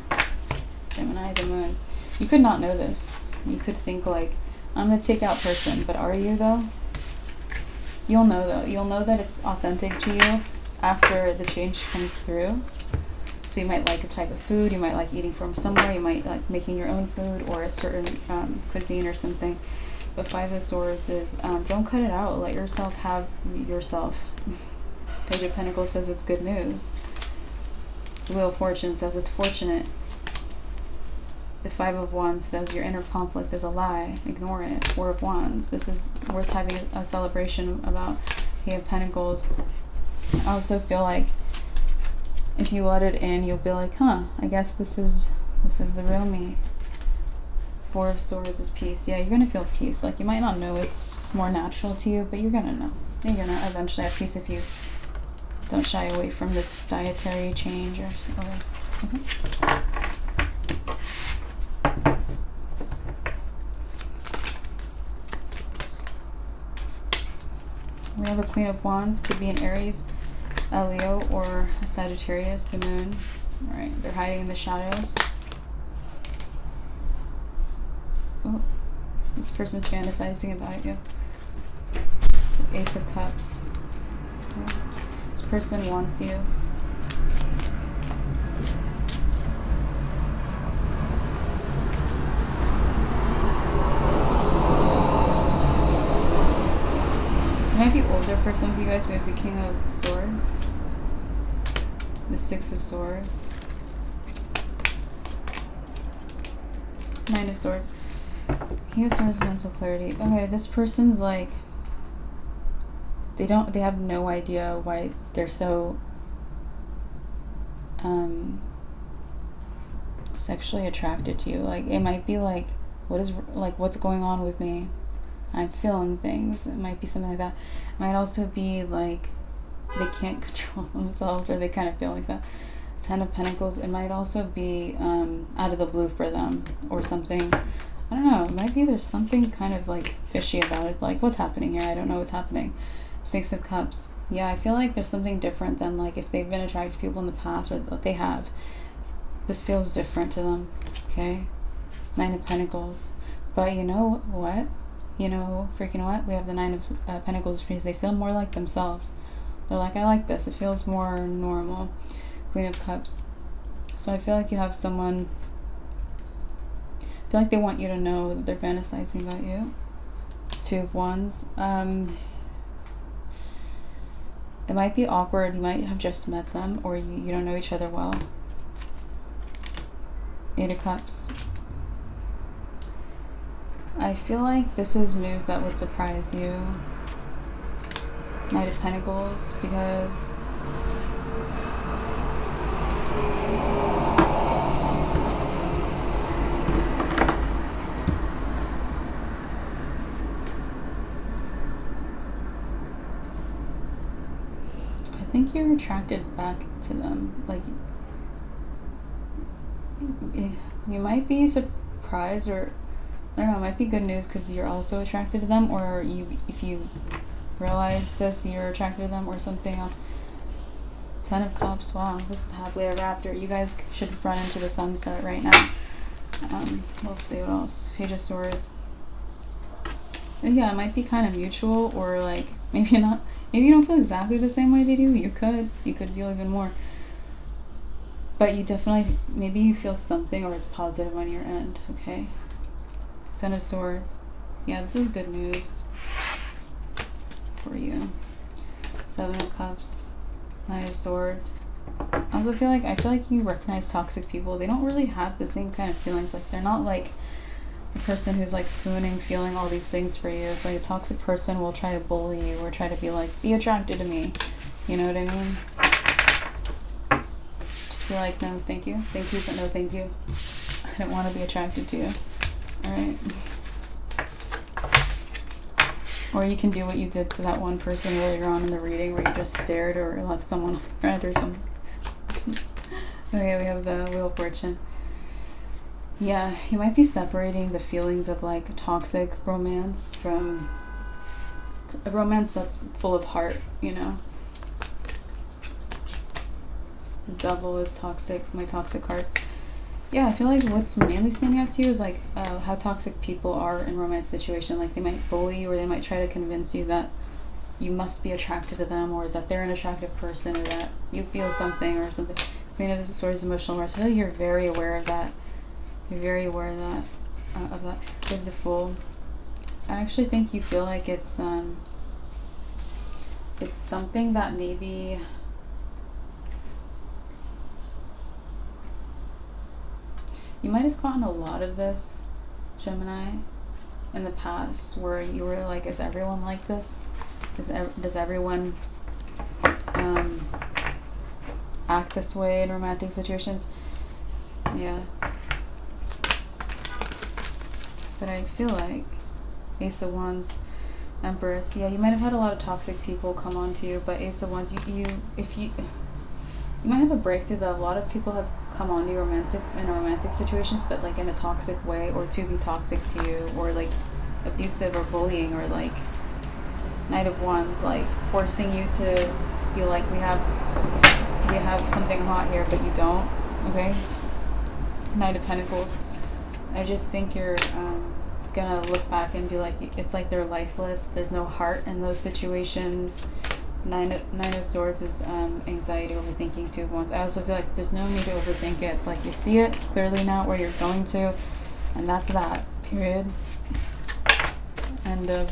Gemini, the moon. You could not know this. You could think like, I'm the takeout person, but are you though? You'll know though. You'll know that it's authentic to you after the change comes through. So you might like a type of food, you might like eating from somewhere, you might like making your own food or a certain cuisine or something. But 5 of Swords is don't cut it out. Let yourself have yourself. Page of Pentacles says it's good news. The Wheel of Fortune says it's fortunate. The 5 of Wands says your inner conflict is a lie. Ignore it. 4 of Wands. This is worth having a celebration about. King of Pentacles. I also feel like if you let it in, you'll be like, huh, I guess this is the real me. 4 of Swords is peace. Yeah, you're going to feel peace. Like, you might not know it's more natural to you, but you're going to know. You're going to eventually have peace if you don't shy away from this dietary change or something. We have a Queen of Wands, could be an Aries, a Leo, or a Sagittarius, the moon. Alright, they're hiding in the shadows. Oh, this person's fantasizing about you. Ace of Cups. Okay. This person wants you. It might be older for some of you guys. We have the King of Swords, the 6 of Swords, 9 of Swords. King of Swords, mental clarity. Okay, this person's like, they have no idea why they're so sexually attracted to you. Like, it might be like, what's going on with me? I'm feeling things. It might be something like that. It might also be like they can't control themselves, or they kind of feel like that. 10 of Pentacles. It might also be out of the blue for them or something. I don't know. It might be there's something kind of like fishy about it. Like, what's happening here? I don't know what's happening. 6 of Cups. Yeah, I feel like there's something different than like if they've been attracted to people in the past, or that they have. This feels different to them. Okay. 9 of Pentacles. But you know what? You know, freaking what? We have the 9 of Pentacles, which means they feel more like themselves. They're like, I like this. It feels more normal. Queen of Cups. So I feel like you have someone, I feel like they want you to know that they're fantasizing about you. 2 of Wands. It might be awkward. You might have just met them, or you don't know each other well. 8 of Cups. I feel like this is news that would surprise you. Knight of Pentacles, because I think you're attracted back to them. Like, you might be surprised, or I don't know, it might be good news because you're also attracted to them, or if you realize this, you're attracted to them, or something else. Ten of Cups. Wow, this is happily ever after. You guys should run into the sunset right now. Let's see what else. Page of Swords. Yeah, it might be kind of mutual, or like maybe not. Maybe you don't feel exactly the same way they do. You could feel even more. But you definitely, maybe you feel something, or it's positive on your end. Okay. Ten of Swords. Yeah, this is good news for you. Seven of Cups. Knight of Swords. I also feel like you recognize toxic people. They don't really have the same kind of feelings. Like, they're not like the person who's like swooning, feeling all these things for you. It's like a toxic person will try to bully you, or try to be like, be attracted to me. You know what I mean? Just be like, no, thank you, but no, thank you. I don't want to be attracted to you. All right. Or you can do what you did to that one person earlier on in the reading, where you just stared or left someone red or something. Okay, we have the Wheel of Fortune. Yeah, you might be separating the feelings of like toxic romance from a romance that's full of heart, you know? The Devil is toxic, my toxic heart. Yeah, I feel like what's mainly standing out to you is like how toxic people are in romance situation. Like, they might bully you, or they might try to convince you that you must be attracted to them, or that they're an attractive person, or that you feel something or something. Queen of Swords, emotional rest. I feel like you're very aware of that. You're very aware of that. With the Fool, I actually think you feel like it's something that maybe you might have gotten a lot of this, Gemini, in the past, where you were like, is everyone like this? Does everyone act this way in romantic situations? Yeah. But I feel like Ace of Wands, Empress. Yeah, you might have had a lot of toxic people come on to you, but Ace of Wands, you might have a breakthrough that a lot of people have come on to you in a romantic situation, but like in a toxic way, or to be toxic to you, or like abusive or bullying, or like Knight of Wands, like forcing you to feel like we have something hot here, but you don't. Okay. Knight of Pentacles. I just think you're gonna look back and be like, it's like they're lifeless. There's no heart in those situations. Nine of Swords is anxiety, overthinking. Two of Wands. I also feel like there's no need to overthink it. It's like you see it clearly now where you're going to, and that's that. Period. End of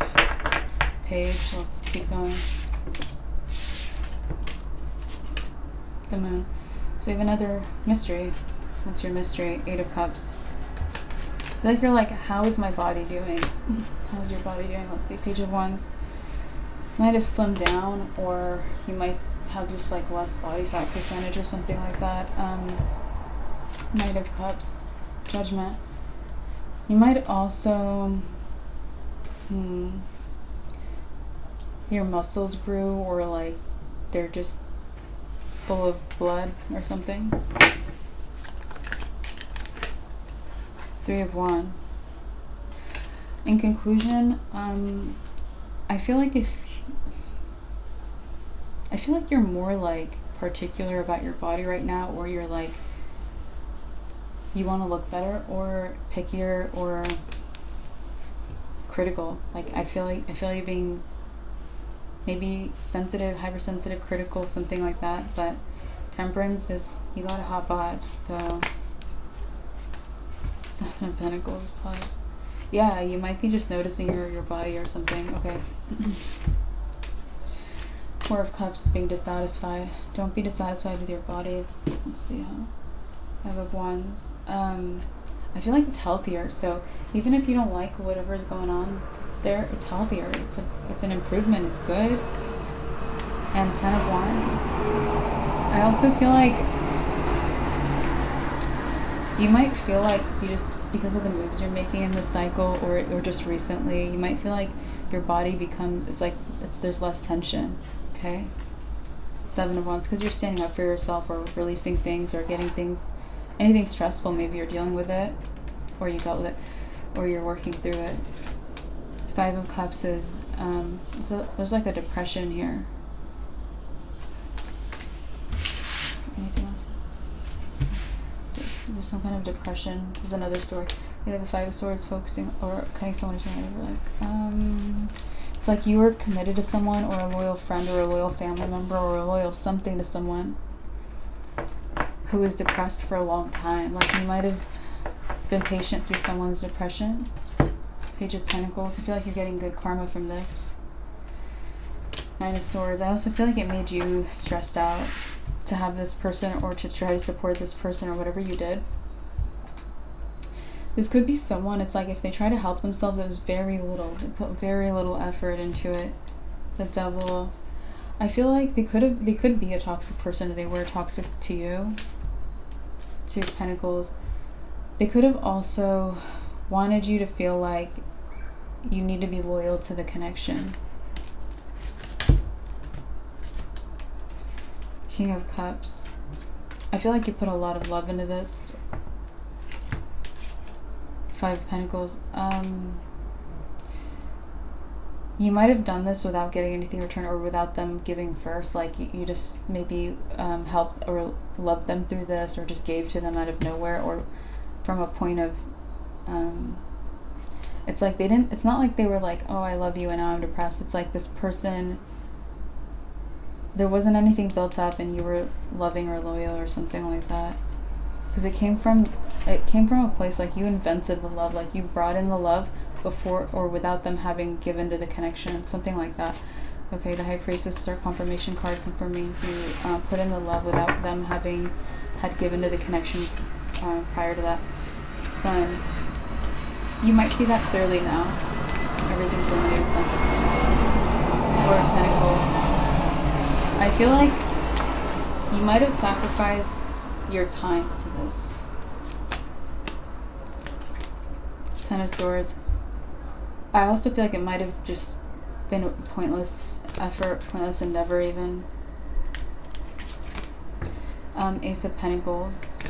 page. Let's keep going. The Moon. So we have another mystery. What's your mystery? Eight of Cups. I feel like you're like, how is my body doing? How's your body doing? Let's see. Page of Wands. Might have slimmed down, or you might have just like less body fat percentage or something like that. Knight of Cups. Judgment. You might also your muscles grew, or like they're just full of blood or something. Three of Wands. In conclusion, I feel like you're more like particular about your body right now, or you're like, you want to look better, or pickier, or critical. Like, I feel you being maybe sensitive, hypersensitive, critical, something like that. But Temperance is, you got a hot bod. So Seven of Pentacles, pause. Yeah, you might be just noticing your body or something. Okay. Four of Cups, being dissatisfied. Don't be dissatisfied with your body. Let's see how. Five of Wands. I feel like it's healthier. So even if you don't like whatever is going on there, it's healthier. It's an improvement. It's good. And Ten of Wands. I also feel like you might feel like you just, because of the moves you're making in this cycle, or just recently, you might feel like your body becomes, there's less tension. Okay. Seven of Wands, because you're standing up for yourself, or releasing things, or getting things, anything stressful, maybe you're dealing with it, or you dealt with it, or you're working through it. Five of Cups is, there's like a depression here. some kind of depression. This is another sword. You have the Five of Swords, focusing or cutting someone into your life. It's like you were committed to someone, or a loyal friend, or a loyal family member, or a loyal something to someone who was depressed for a long time. Like you might have been patient through someone's depression. Page of Pentacles. I feel like you're getting good karma from this. Nine of Swords. I also feel like it made you stressed out to have this person, or to try to support this person, or whatever you did. This could be someone, it's like if they try to help themselves, it was very little. They put very little effort into it. The Devil. I feel like they could be a toxic person, or they were toxic to you. Two of Pentacles. They could have also wanted you to feel like you need to be loyal to the connection. King of Cups. I feel like you put a lot of love into this. Five of Pentacles. You might have done this without getting anything in return, or without them giving first. Like you just maybe helped or loved them through this, or just gave to them out of nowhere, or from a point of it's like they didn't, it's not like they were like, oh, I love you and now I'm depressed. It's like this person, there wasn't anything built up and you were loving or loyal or something like that. Because it came from a place like you invented the love, like you brought in the love before or without them having given to the connection, something like that. Okay, the High Priestess is our confirmation card, confirming you put in the love without them having had given to the connection prior to that. Sun. You might see that clearly now. Everything's illuminated. Sun. Four of Pentacles. I feel like you might have sacrificed your time to this. Ten of Swords. I also feel like it might have just been a pointless effort, pointless endeavor even. Ace of Pentacles.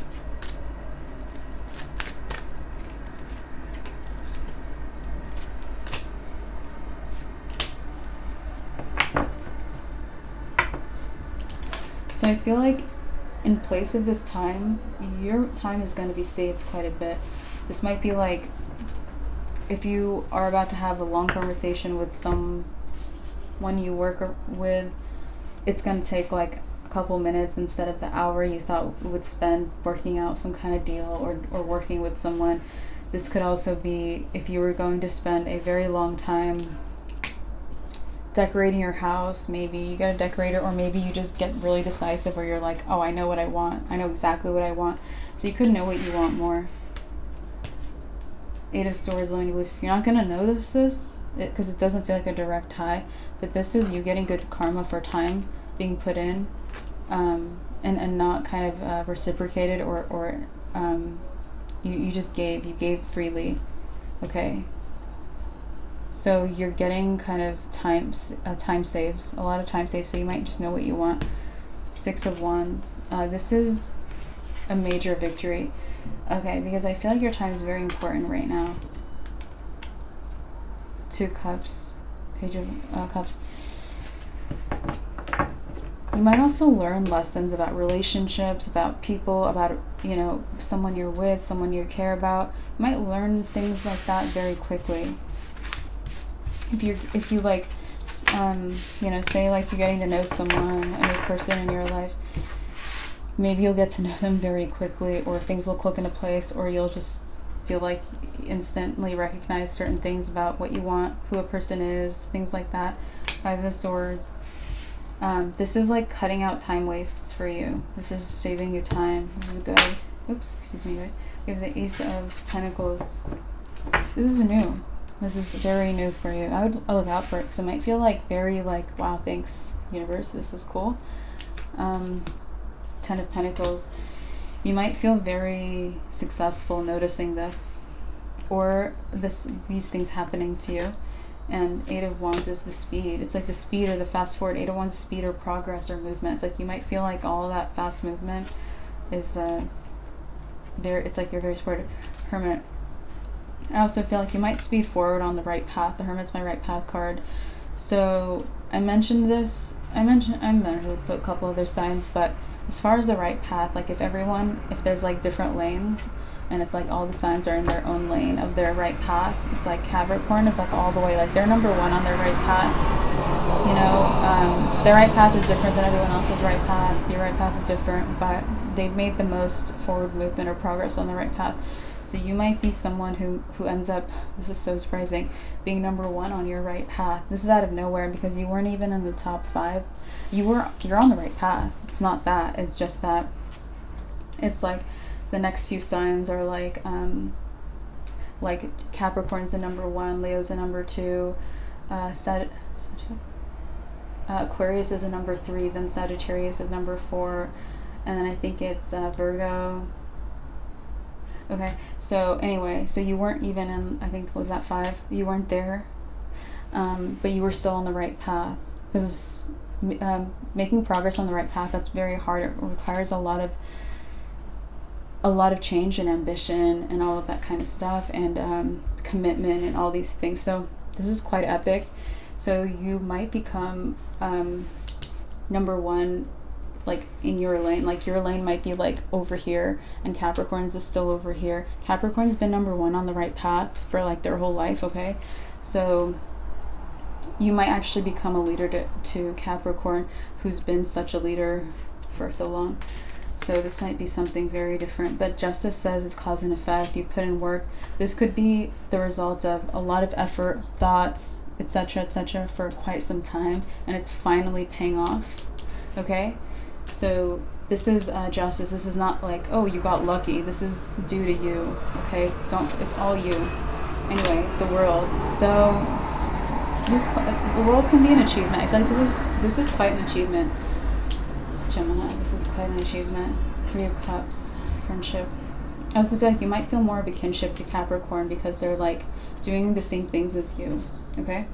So I feel like in place of this time, your time is going to be saved quite a bit. This might be like if you are about to have a long conversation with someone you work with, it's going to take like a couple minutes instead of the hour you thought you would spend working out some kind of deal or working with someone. This could also be if you were going to spend a very long time decorating your house. Maybe you get a decorator, or maybe you just get really decisive where you're like, oh, I know what I want. I know exactly what I want. So you could know what you want more. Eight of Swords, limiting beliefs. You're not going to notice this because it doesn't feel like a direct tie, but this is you getting good karma for time being put in and not kind of reciprocated or you just gave. You gave freely. Okay. So you're getting kind of time saves, a lot of time saves, so you might just know what you want. Six of Wands. This is a major victory. Okay, because I feel like your time is very important right now. Two Cups. Page of Cups. You might also learn lessons about relationships, about people, about, you know, someone you're with, someone you care about. You might learn things like that very quickly. If you like, you know, say like you're getting to know someone, a new person in your life, maybe you'll get to know them very quickly, or things will click into place, or you'll just feel like you instantly recognize certain things about what you want, who a person is, things like that. Five of Swords. This is like cutting out time wastes for you. This is saving you time. This is good. Oops, excuse me guys. We have the Ace of Pentacles. This is new. This is very new for you. I would look out for it because it might feel like very like, wow, thanks universe, this is cool. Ten of Pentacles. You might feel very successful noticing this, or these things happening to you. And Eight of Wands is the speed. It's like the speed or the fast forward. Eight of Wands, speed or progress or movement. It's like you might feel like all of that fast movement is it's like you're very supported. Hermit. I also feel like you might speed forward on the right path. The Hermit's my right path card. So I mentioned this to a couple other signs, but as far as the right path, like if there's like different lanes, and it's like all the signs are in their own lane of their right path, it's like Capricorn is like all the way, like they're number one on their right path. You know, their right path is different than everyone else's right path. Your right path is different, but they've made the most forward movement or progress on the right path. So you might be someone who ends up, this is so surprising, being number one on your right path. This is out of nowhere because you weren't even in the top 5. You're on the right path. It's not that. It's just that it's like the next few signs are like Capricorn's a number 1, Leo's a number 2, Aquarius is a number 3, then Sagittarius is number 4, and then I think it's Virgo. Okay, so anyway, so you weren't even in, I think, was that 5? You weren't there, but you were still on the right path. Because making progress on the right path, that's very hard. It requires a lot of change and ambition and all of that kind of stuff, and commitment and all these things. So this is quite epic. So you might become number 1, like in your lane. Like your lane might be like over here, and Capricorn's is still over here. Capricorn's been number 1 on the right path for like their whole life. Okay, so you might actually become a leader to Capricorn, who's been such a leader for so long. So this might be something very different, but justice says it's cause and effect. You put in work. This could be the result of a lot of effort, thoughts, etc., for quite some time, and it's finally paying off. Okay, so this is justice. This is not like, oh, you got lucky. This is due to you. Okay, it's all you. Anyway, the world. So the world can be an achievement. I feel like this is quite an achievement. Gemini, this is quite an achievement. 3 of Cups, friendship. I also feel like you might feel more of a kinship to Capricorn because they're like doing the same things as you. Okay.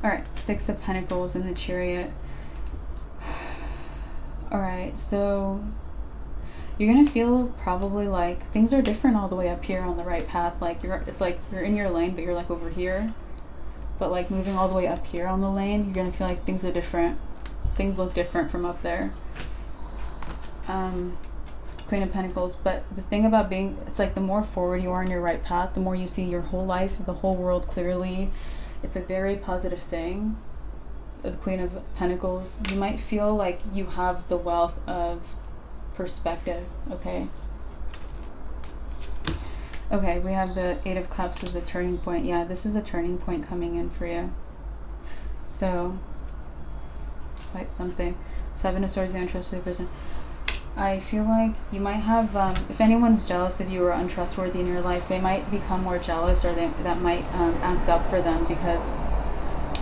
All right, 6 of Pentacles in the Chariot. All right, so you're gonna feel probably like things are different all the way up here on the right path. Like it's like you're in your lane, but you're like over here. But like moving all the way up here on the lane, you're gonna feel like things are different. Things look different from up there. Queen of Pentacles. But the thing about it's like the more forward you are on your right path, the more you see your whole life, the whole world clearly. It's a very positive thing. The Queen of Pentacles. You might feel like you have the wealth of perspective. Okay. Okay, we have the 8 of Cups as a turning point. Yeah, this is a turning point coming in for you. So, quite something. 7 of Swords, the untrustworthy person. I feel like you might have, if anyone's jealous of you or untrustworthy in your life, they might become more jealous, or that might act up for them because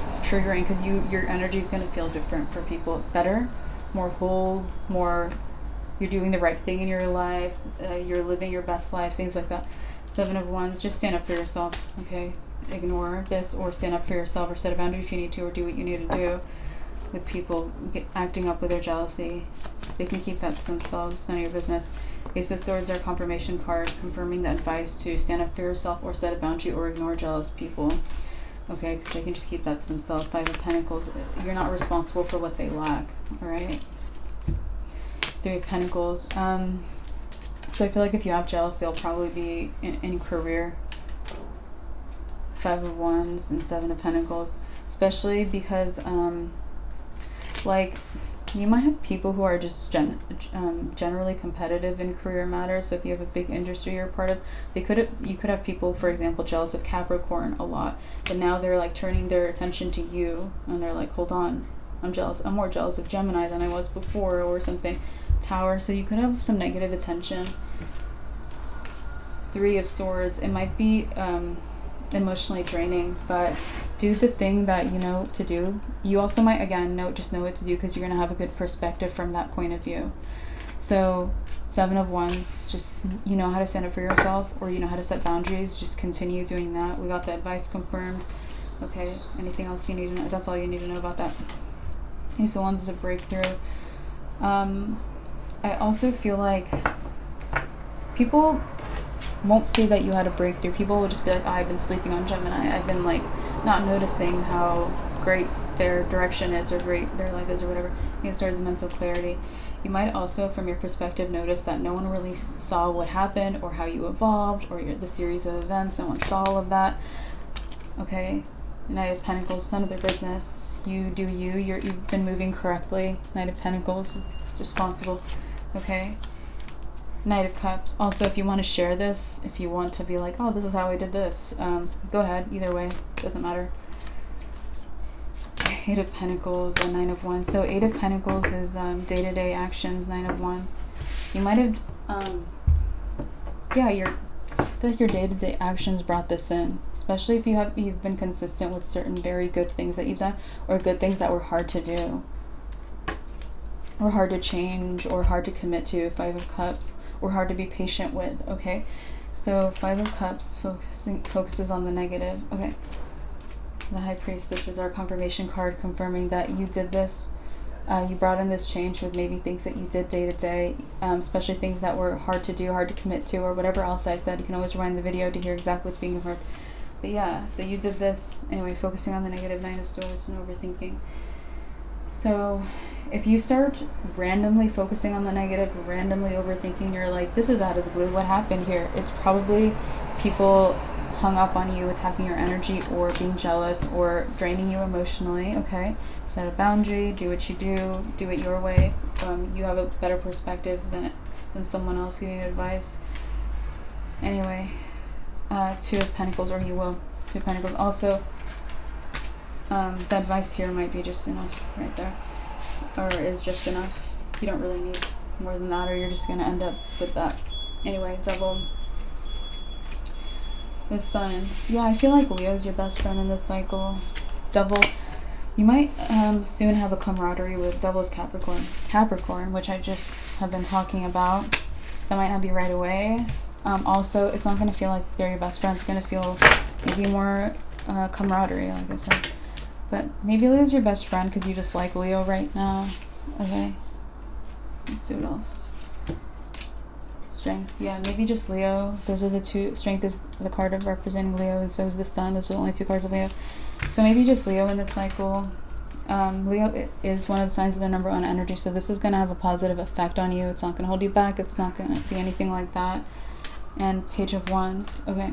it's triggering, because your energy is going to feel different for people. Better, more whole, more, you're doing the right thing in your life, you're living your best life, things like that. 7 of Wands, just stand up for yourself, okay? Ignore this, or stand up for yourself, or set a boundary if you need to, or do what you need to do. With people acting up with their jealousy, they can keep that to themselves. It's none of your business. Ace of Swords are a confirmation card, confirming the advice to stand up for yourself, or set a boundary, or ignore jealous people. Okay, because they can just keep that to themselves. 5 of Pentacles, you're not responsible for what they lack, all right? 3 of Pentacles. So I feel like if you have jealousy, it'll probably be in career. 5 of Wands and 7 of Pentacles, especially because like you might have people who are just generally competitive in career matters. So if you have a big industry you're part of, you could have people, for example, jealous of Capricorn a lot, but now they're like turning their attention to you, and they're like, hold on, I'm more jealous of Gemini than I was before, or something. Tower. So you could have some negative attention. 3 of Swords, it might be emotionally draining, but do the thing that you know to do. You also might, again, just know what to do, because you're going to have a good perspective from that point of view. So 7 of Wands, just you know how to stand up for yourself, or you know how to set boundaries. Just continue doing that. We got the advice confirmed. Okay, anything else you need to know? That's all you need to know about that. Ace of Wands is a breakthrough. I also feel like people won't say that you had a breakthrough. People will just be like, oh, I've been sleeping on Gemini. I've been like not noticing how great their direction is or great their life is or whatever. King of Swords is mental clarity. You might also, from your perspective, notice that no one really saw what happened or how you evolved or the series of events. No one saw all of that. Okay, Knight of Pentacles, none of their business. You do you. You've been moving correctly. Knight of Pentacles is responsible. Okay. Knight of Cups. Also, if you want to share this, if you want to be like, oh, this is how I did this, go ahead. Either way, doesn't matter. Eight of Pentacles and Nine of Wands. So Eight of Pentacles is day-to-day actions. Nine of Wands. You might have, yeah, I feel like your day-to-day actions brought this in. Especially if you've been consistent with certain very good things that you've done, or good things that were hard to do, or hard to change, or hard to commit to. Five of Cups, or hard to be patient with. Okay, so Five of Cups focuses on the negative. Okay. The High Priestess is our confirmation card, confirming that you did this. You brought in this change with maybe things that you did day to day, especially things that were hard to do, hard to commit to, or whatever else I said. You can always rewind the video to hear exactly what's being confirmed. But yeah, so you did this. Anyway, focusing on the negative. Nine of Swords and overthinking. So if you start randomly focusing on the negative, randomly overthinking, you're like, this is out of the blue. What happened here? It's probably people hung up on you, attacking your energy, or being jealous, or draining you emotionally. Okay, set a boundary, do what you do it your way. You have a better perspective than someone else giving you advice. Anyway, Two of Pentacles, or you will. Two of Pentacles. Also, the advice here might be just enough right there, or is just enough. You don't really need more than that, or you're just going to end up with that. Anyway, double. The Sun. Yeah, I feel like Leo's your best friend in this cycle. Double. You might soon have a camaraderie with Double's Capricorn, which I just have been talking about. That might not be right away. Also, it's not going to feel like they're your best friend. It's going to feel maybe more camaraderie, like I said. But maybe Leo's your best friend because you just like Leo right now. Okay. Let's see what else. Strength. Yeah, maybe just Leo. Those are the two. Strength is the card of representing Leo, and so is the Sun. Those are the only two cards of Leo. So maybe just Leo in this cycle. Leo is one of the signs of their number one energy, so this is going to have a positive effect on you. It's not going to hold you back. It's not going to be anything like that. And Page of Wands. Okay.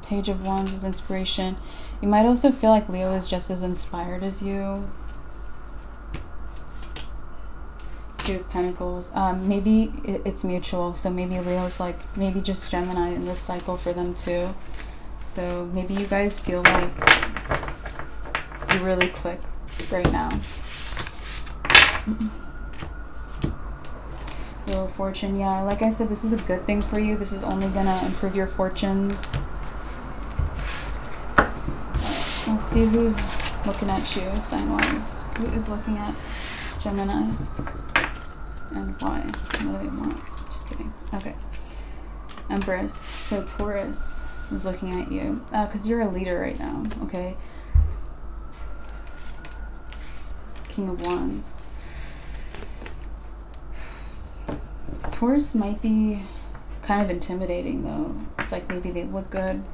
Page of Wands is inspiration. You might also feel like Leo is just as inspired as you. Two of Pentacles. Maybe it's mutual, so maybe Leo's like, maybe just Gemini in this cycle for them too. So maybe you guys feel like you really click right now. Wheel of Fortune. Yeah, like I said, this is a good thing for you. This is only gonna improve your fortunes. Let's see who's looking at you sign-wise. Who is looking at Gemini? And why? What do they want? Just kidding. Okay. Empress. So Taurus is looking at you. Because you're a leader right now. Okay. King of Wands. Taurus might be kind of intimidating though. It's like maybe they look good.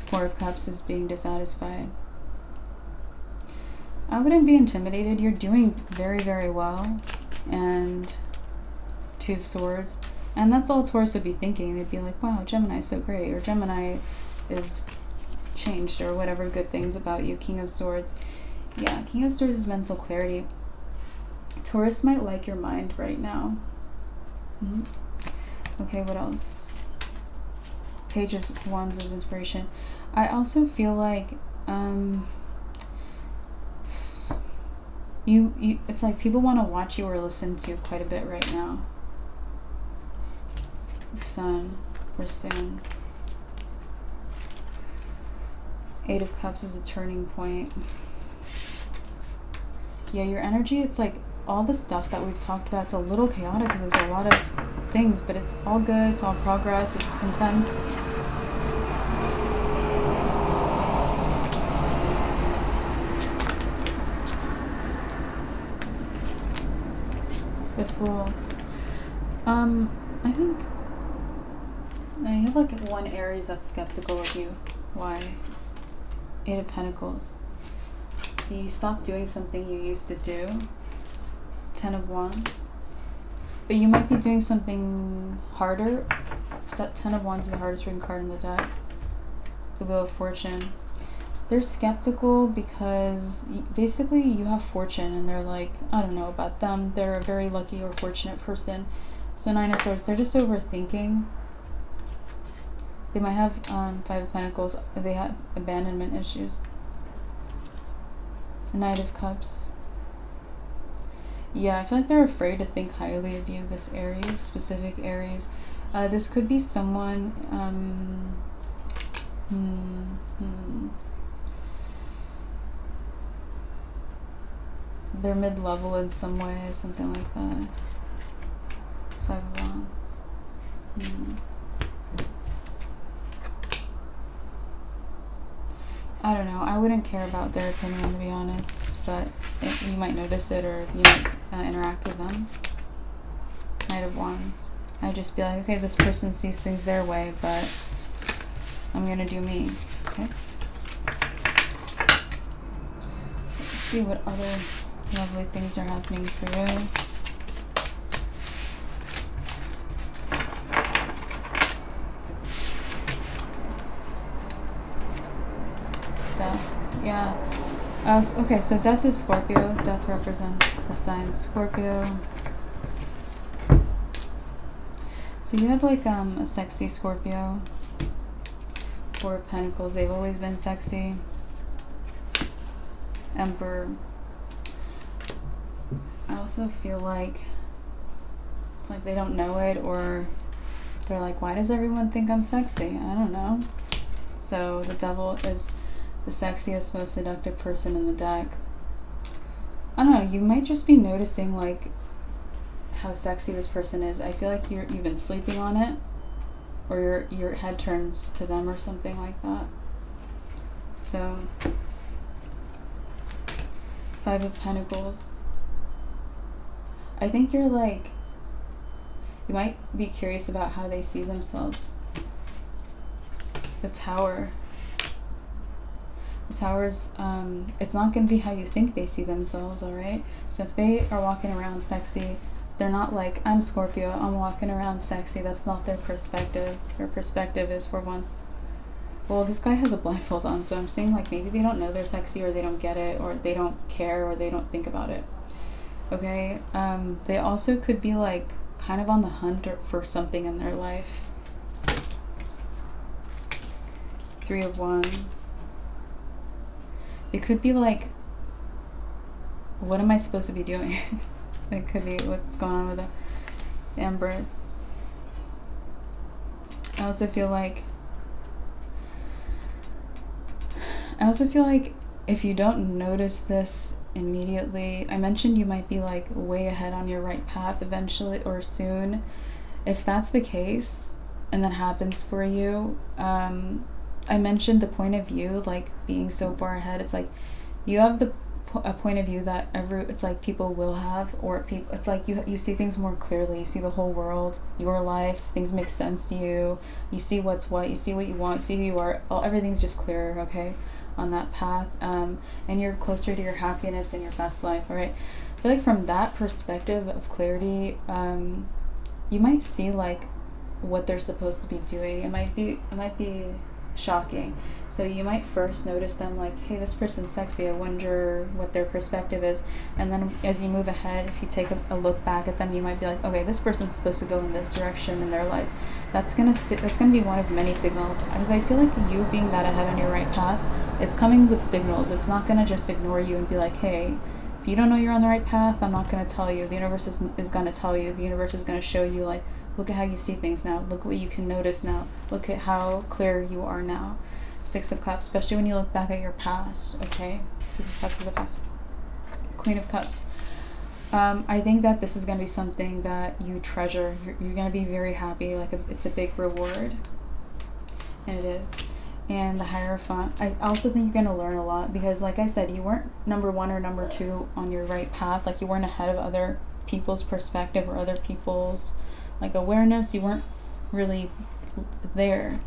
Four of Cups is being dissatisfied. I wouldn't be intimidated. You're doing very, very well. And Two of Swords. And that's all Taurus would be thinking. They'd be like, wow, Gemini's so great. Or Gemini is changed. Or whatever good things about you. King of Swords. Yeah, King of Swords is mental clarity. Taurus might like your mind right now. Okay, what else? Page of Wands is inspiration. I also feel like it's like people want to watch you or listen to quite a bit right now. Sun, or soon. Eight of Cups is a turning point. Yeah, your energy, it's like all the stuff that we've talked about, it's a little chaotic because there's a lot of things, but it's all good, it's all progress, it's intense. The Fool. I think And you have like one Aries that's skeptical of you. Why? Eight of Pentacles. You stopped doing something you used to do. Ten of Wands. But you might be doing something harder. That Ten of Wands is the hardest written card in the deck. The Wheel of Fortune. They're skeptical because basically you have fortune and they're like, I don't know about them. They're a very lucky or fortunate person. So Nine of Swords, they're just overthinking. They might have Five of Pentacles. They have abandonment issues. Knight of Cups. Yeah, I feel like they're afraid to think highly of you, this Aries, specific Aries. This could be someone, they're mid-level in some way, something like that. Five of Wands. I don't know. I wouldn't care about their opinion, to be honest, but you might notice it or you might interact with them. Knight of Wands. I'd just be like, okay, this person sees things their way, but I'm going to do me. Okay? Let's see what other lovely things are happening for you. Yeah. Okay, so Death is Scorpio. Death represents the sign Scorpio. So you have like a sexy Scorpio. Four of Pentacles. They've always been sexy. Emperor. I also feel like it's like they don't know it, or they're like, why does everyone think I'm sexy? I don't know. So the Devil is the sexiest, most seductive person in the deck. I don't know, you might just be noticing like how sexy this person is. I feel like you've been sleeping on it, or your head turns to them or something like that. So Five of Pentacles. I think you're like, you might be curious about how they see themselves. The Tower. The Tower's, it's not going to be how you think they see themselves, alright? So if they are walking around sexy, they're not like, I'm Scorpio, I'm walking around sexy. That's not their perspective. Their perspective is for once. Well, this guy has a blindfold on, so I'm saying like maybe they don't know they're sexy, or they don't get it, or they don't care, or they don't think about it. Okay? They also could be like kind of on the hunt for something in their life. Three of Wands. It could be like, what am I supposed to be doing? It could be what's going on with the Empress. I also feel like if you don't notice this immediately, I mentioned you might be like way ahead on your right path eventually or soon. If that's the case and that happens for you, I mentioned the point of view, like being so far ahead. It's like you have a point of view that it's like people will have, or it's like you see things more clearly. You see the whole world, your life, things make sense to you. You see what's what, you see what you want, you see who you are. Everything's just clearer, okay, on that path. And you're closer to your happiness and your best life, all right? I feel like from that perspective of clarity, you might see like what they're supposed to be doing. It might be shocking. So you might first notice them like, hey, this person's sexy, I wonder what their perspective is. And then as you move ahead, if you take a look back at them, you might be like, okay, this person's supposed to go in this direction in their life. That's gonna be one of many signals, because I feel like you being that ahead on your right path, it's coming with signals. It's not gonna just ignore you and be like, hey, if you don't know you're on the right path, I'm not gonna tell you. The universe is gonna tell you. The universe is gonna show you, like, look at how you see things now. Look what you can notice now. Look at how clear you are now. Six of Cups, especially when you look back at your past, okay? Six of Cups is the past. Queen of Cups. I think that this is going to be something that you treasure. You're going to be very happy. Like, it's a big reward. And it is. And the Hierophant. I also think you're going to learn a lot, because, like I said, you weren't number one or number two on your right path. Like, you weren't ahead of other people's perspective or other people's like awareness. You weren't really there.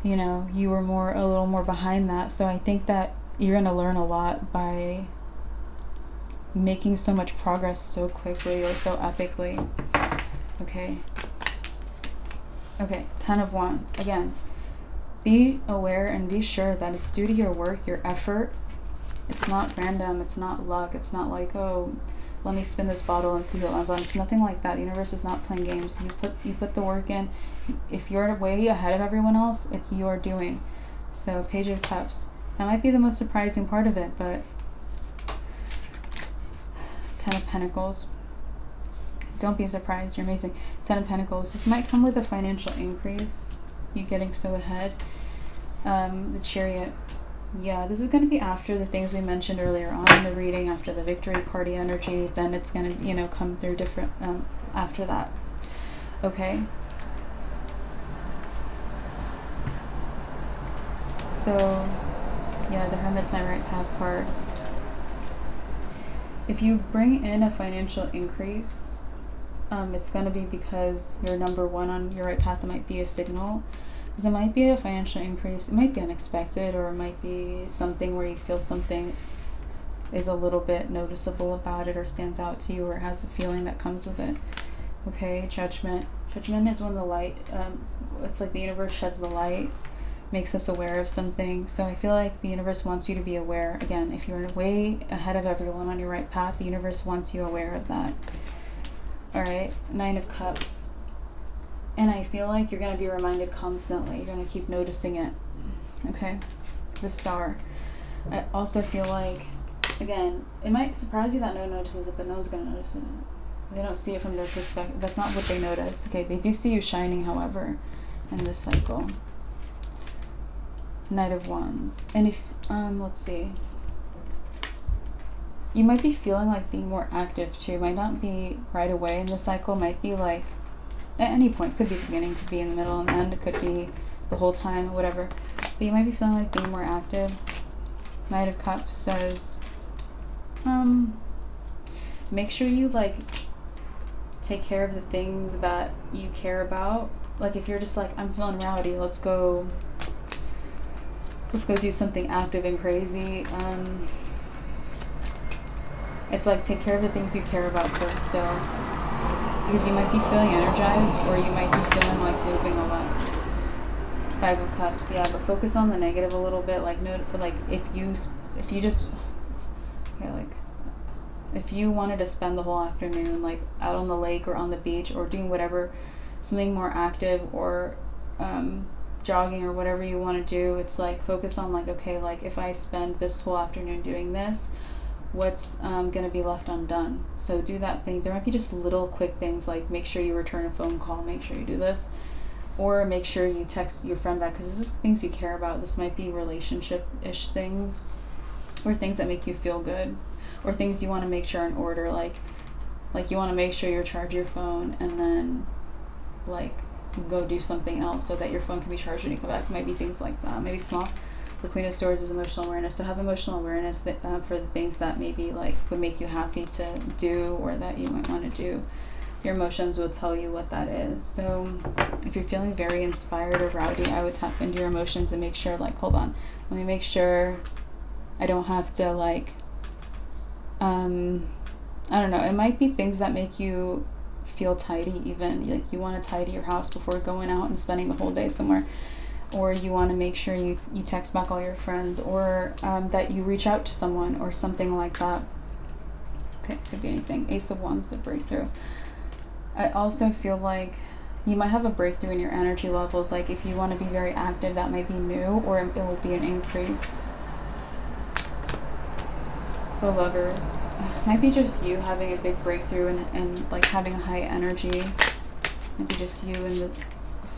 You know, you were a little more behind that. So I think that you're going to learn a lot by making so much progress so quickly or so epically. Okay. Okay, 10 of Wands. Again, be aware and be sure that it's due to your work, your effort. It's not random. It's not luck. It's not like, oh, let me spin this bottle and see who it lands on. It's nothing like that. The universe is not playing games. You put the work in. If you're way ahead of everyone else, it's your doing. So, Page of Cups. That might be the most surprising part of it, but 10 of Pentacles. Don't be surprised. You're amazing. 10 of Pentacles. This might come with a financial increase. You getting so ahead. The Chariot. Yeah, this is going to be after the things we mentioned earlier on in the reading, after the victory party energy. Then it's going to, you know, come through different after that. Okay. So, yeah, the Hermit's my right path card. If you bring in a financial increase, it's going to be because you're number one on your right path. It might be a signal. Because it might be a financial increase. It might be unexpected, or it might be something where you feel something is a little bit noticeable about it, or stands out to you, or has a feeling that comes with it. Okay, Judgment. Judgment is when the light, it's like the universe sheds the light, makes us aware of something. So I feel like the universe wants you to be aware. Again, if you're way ahead of everyone on your right path, the universe wants you aware of that. All right, 9 of Cups. And I feel like you're going to be reminded constantly. You're going to keep noticing it. Okay, the Star. I also feel like, again, it might surprise you that no one notices it, but no one's going to notice it. They don't see it from their perspective. That's not what they notice. Okay, they do see you shining, however, in this cycle. Knight of Wands. And if, let's see. You might be feeling like being more active too. Might not be right away in the cycle. Might be like at any point. Could be the beginning, could be in the middle and the end. It could be the whole time, whatever. But you might be feeling like being more active. Knight of Cups says, make sure you like take care of the things that you care about. Like if you're just like, I'm feeling rowdy, let's go do something active and crazy. It's like take care of the things you care about first still. Because you might be feeling energized, or you might be feeling like moving a lot. 5 of Cups, yeah, but focus on the negative a little bit. Like if you just, yeah, like if you wanted to spend the whole afternoon like out on the lake or on the beach or doing whatever, something more active, or jogging or whatever you want to do, it's like focus on like, okay, like if I spend this whole afternoon doing this, what's going to be left undone? So do that thing. There might be just little quick things like make sure you return a phone call, make sure you do this, or make sure you text your friend back, because this is things you care about. This might be relationship-ish things, or things that make you feel good, or things you want to make sure are in order, like you want to make sure you charge your phone and then like go do something else so that your phone can be charged when you come back. It might be things like that, maybe small. The Queen of Swords is emotional awareness. So have emotional awareness that, for the things that maybe like would make you happy to do, or that you might want to do. Your emotions will tell you what that is. So if you're feeling very inspired or rowdy, I would tap into your emotions and make sure like, hold on, let me make sure I don't have to like, I don't know. It might be things that make you feel tidy even. Like you want to tidy your house before going out and spending the whole day somewhere. Or you want to make sure you text back all your friends, or that you reach out to someone or something like that. Okay, could be anything. Ace of Wands, a breakthrough. I also feel like you might have a breakthrough in your energy levels. Like if you want to be very active, that might be new, or it will be an increase. The Lovers. Might be just you having a big breakthrough and like having a high energy. Maybe just you and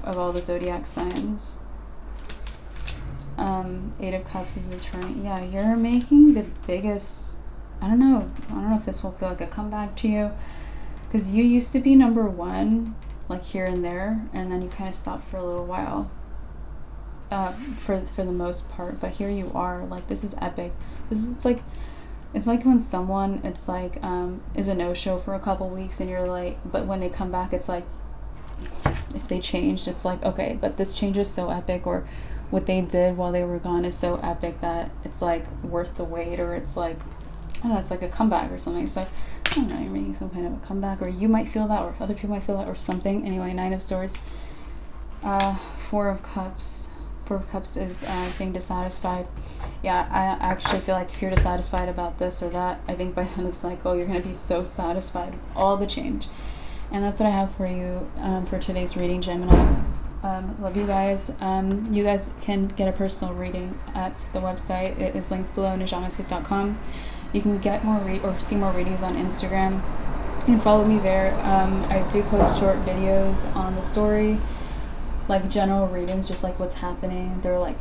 of all the zodiac signs. 8 of Cups is attorney. Yeah, you're making the biggest, I don't know if this will feel like a comeback to you, because you used to be number one like here and there, and then you kind of stopped for a little while, for the most part, but here you are. Like this is epic. It's like when someone is a no-show for a couple weeks, and you're like, but when they come back, it's like if they changed, it's like, okay, but this change is so epic, or what they did while they were gone is so epic that it's like worth the wait, or it's like, I don't know, it's like a comeback or something. So I don't know, you're making some kind of a comeback, or you might feel that, or other people might feel that, or something. Anyway, Nine of Swords. Four of Cups. Four of Cups is being dissatisfied. Yeah, I actually feel like if you're dissatisfied about this or that, I think by the end of the cycle, you're going to be so satisfied with all the change. And that's what I have for you for today's reading, Gemini. Love you guys. You guys can get a personal reading at the website. It is linked below, NajatMystic.com. You can get more or see more readings on Instagram. You can follow me there. I do post short videos on the story, like general readings, just like what's happening. They're like,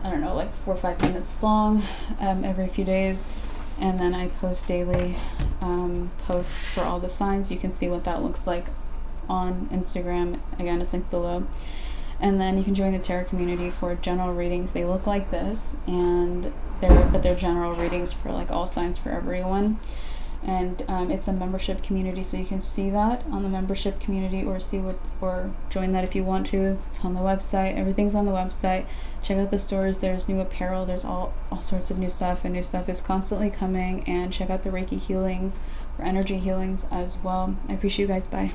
I don't know, like 4 or 5 minutes long every few days. And then I post daily posts for all the signs. You can see what that looks like on Instagram. Again, it's linked below. And then you can join the tarot community for general readings. They look like this, and they're general readings for like all signs for everyone. And it's a membership community, so you can see that on the membership community, or join that if you want to. It's on the website. Everything's on the website. Check out the stores. There's new apparel. There's all sorts of new stuff, and new stuff is constantly coming. And check out the Reiki healings or energy healings as well. I appreciate you guys. Bye.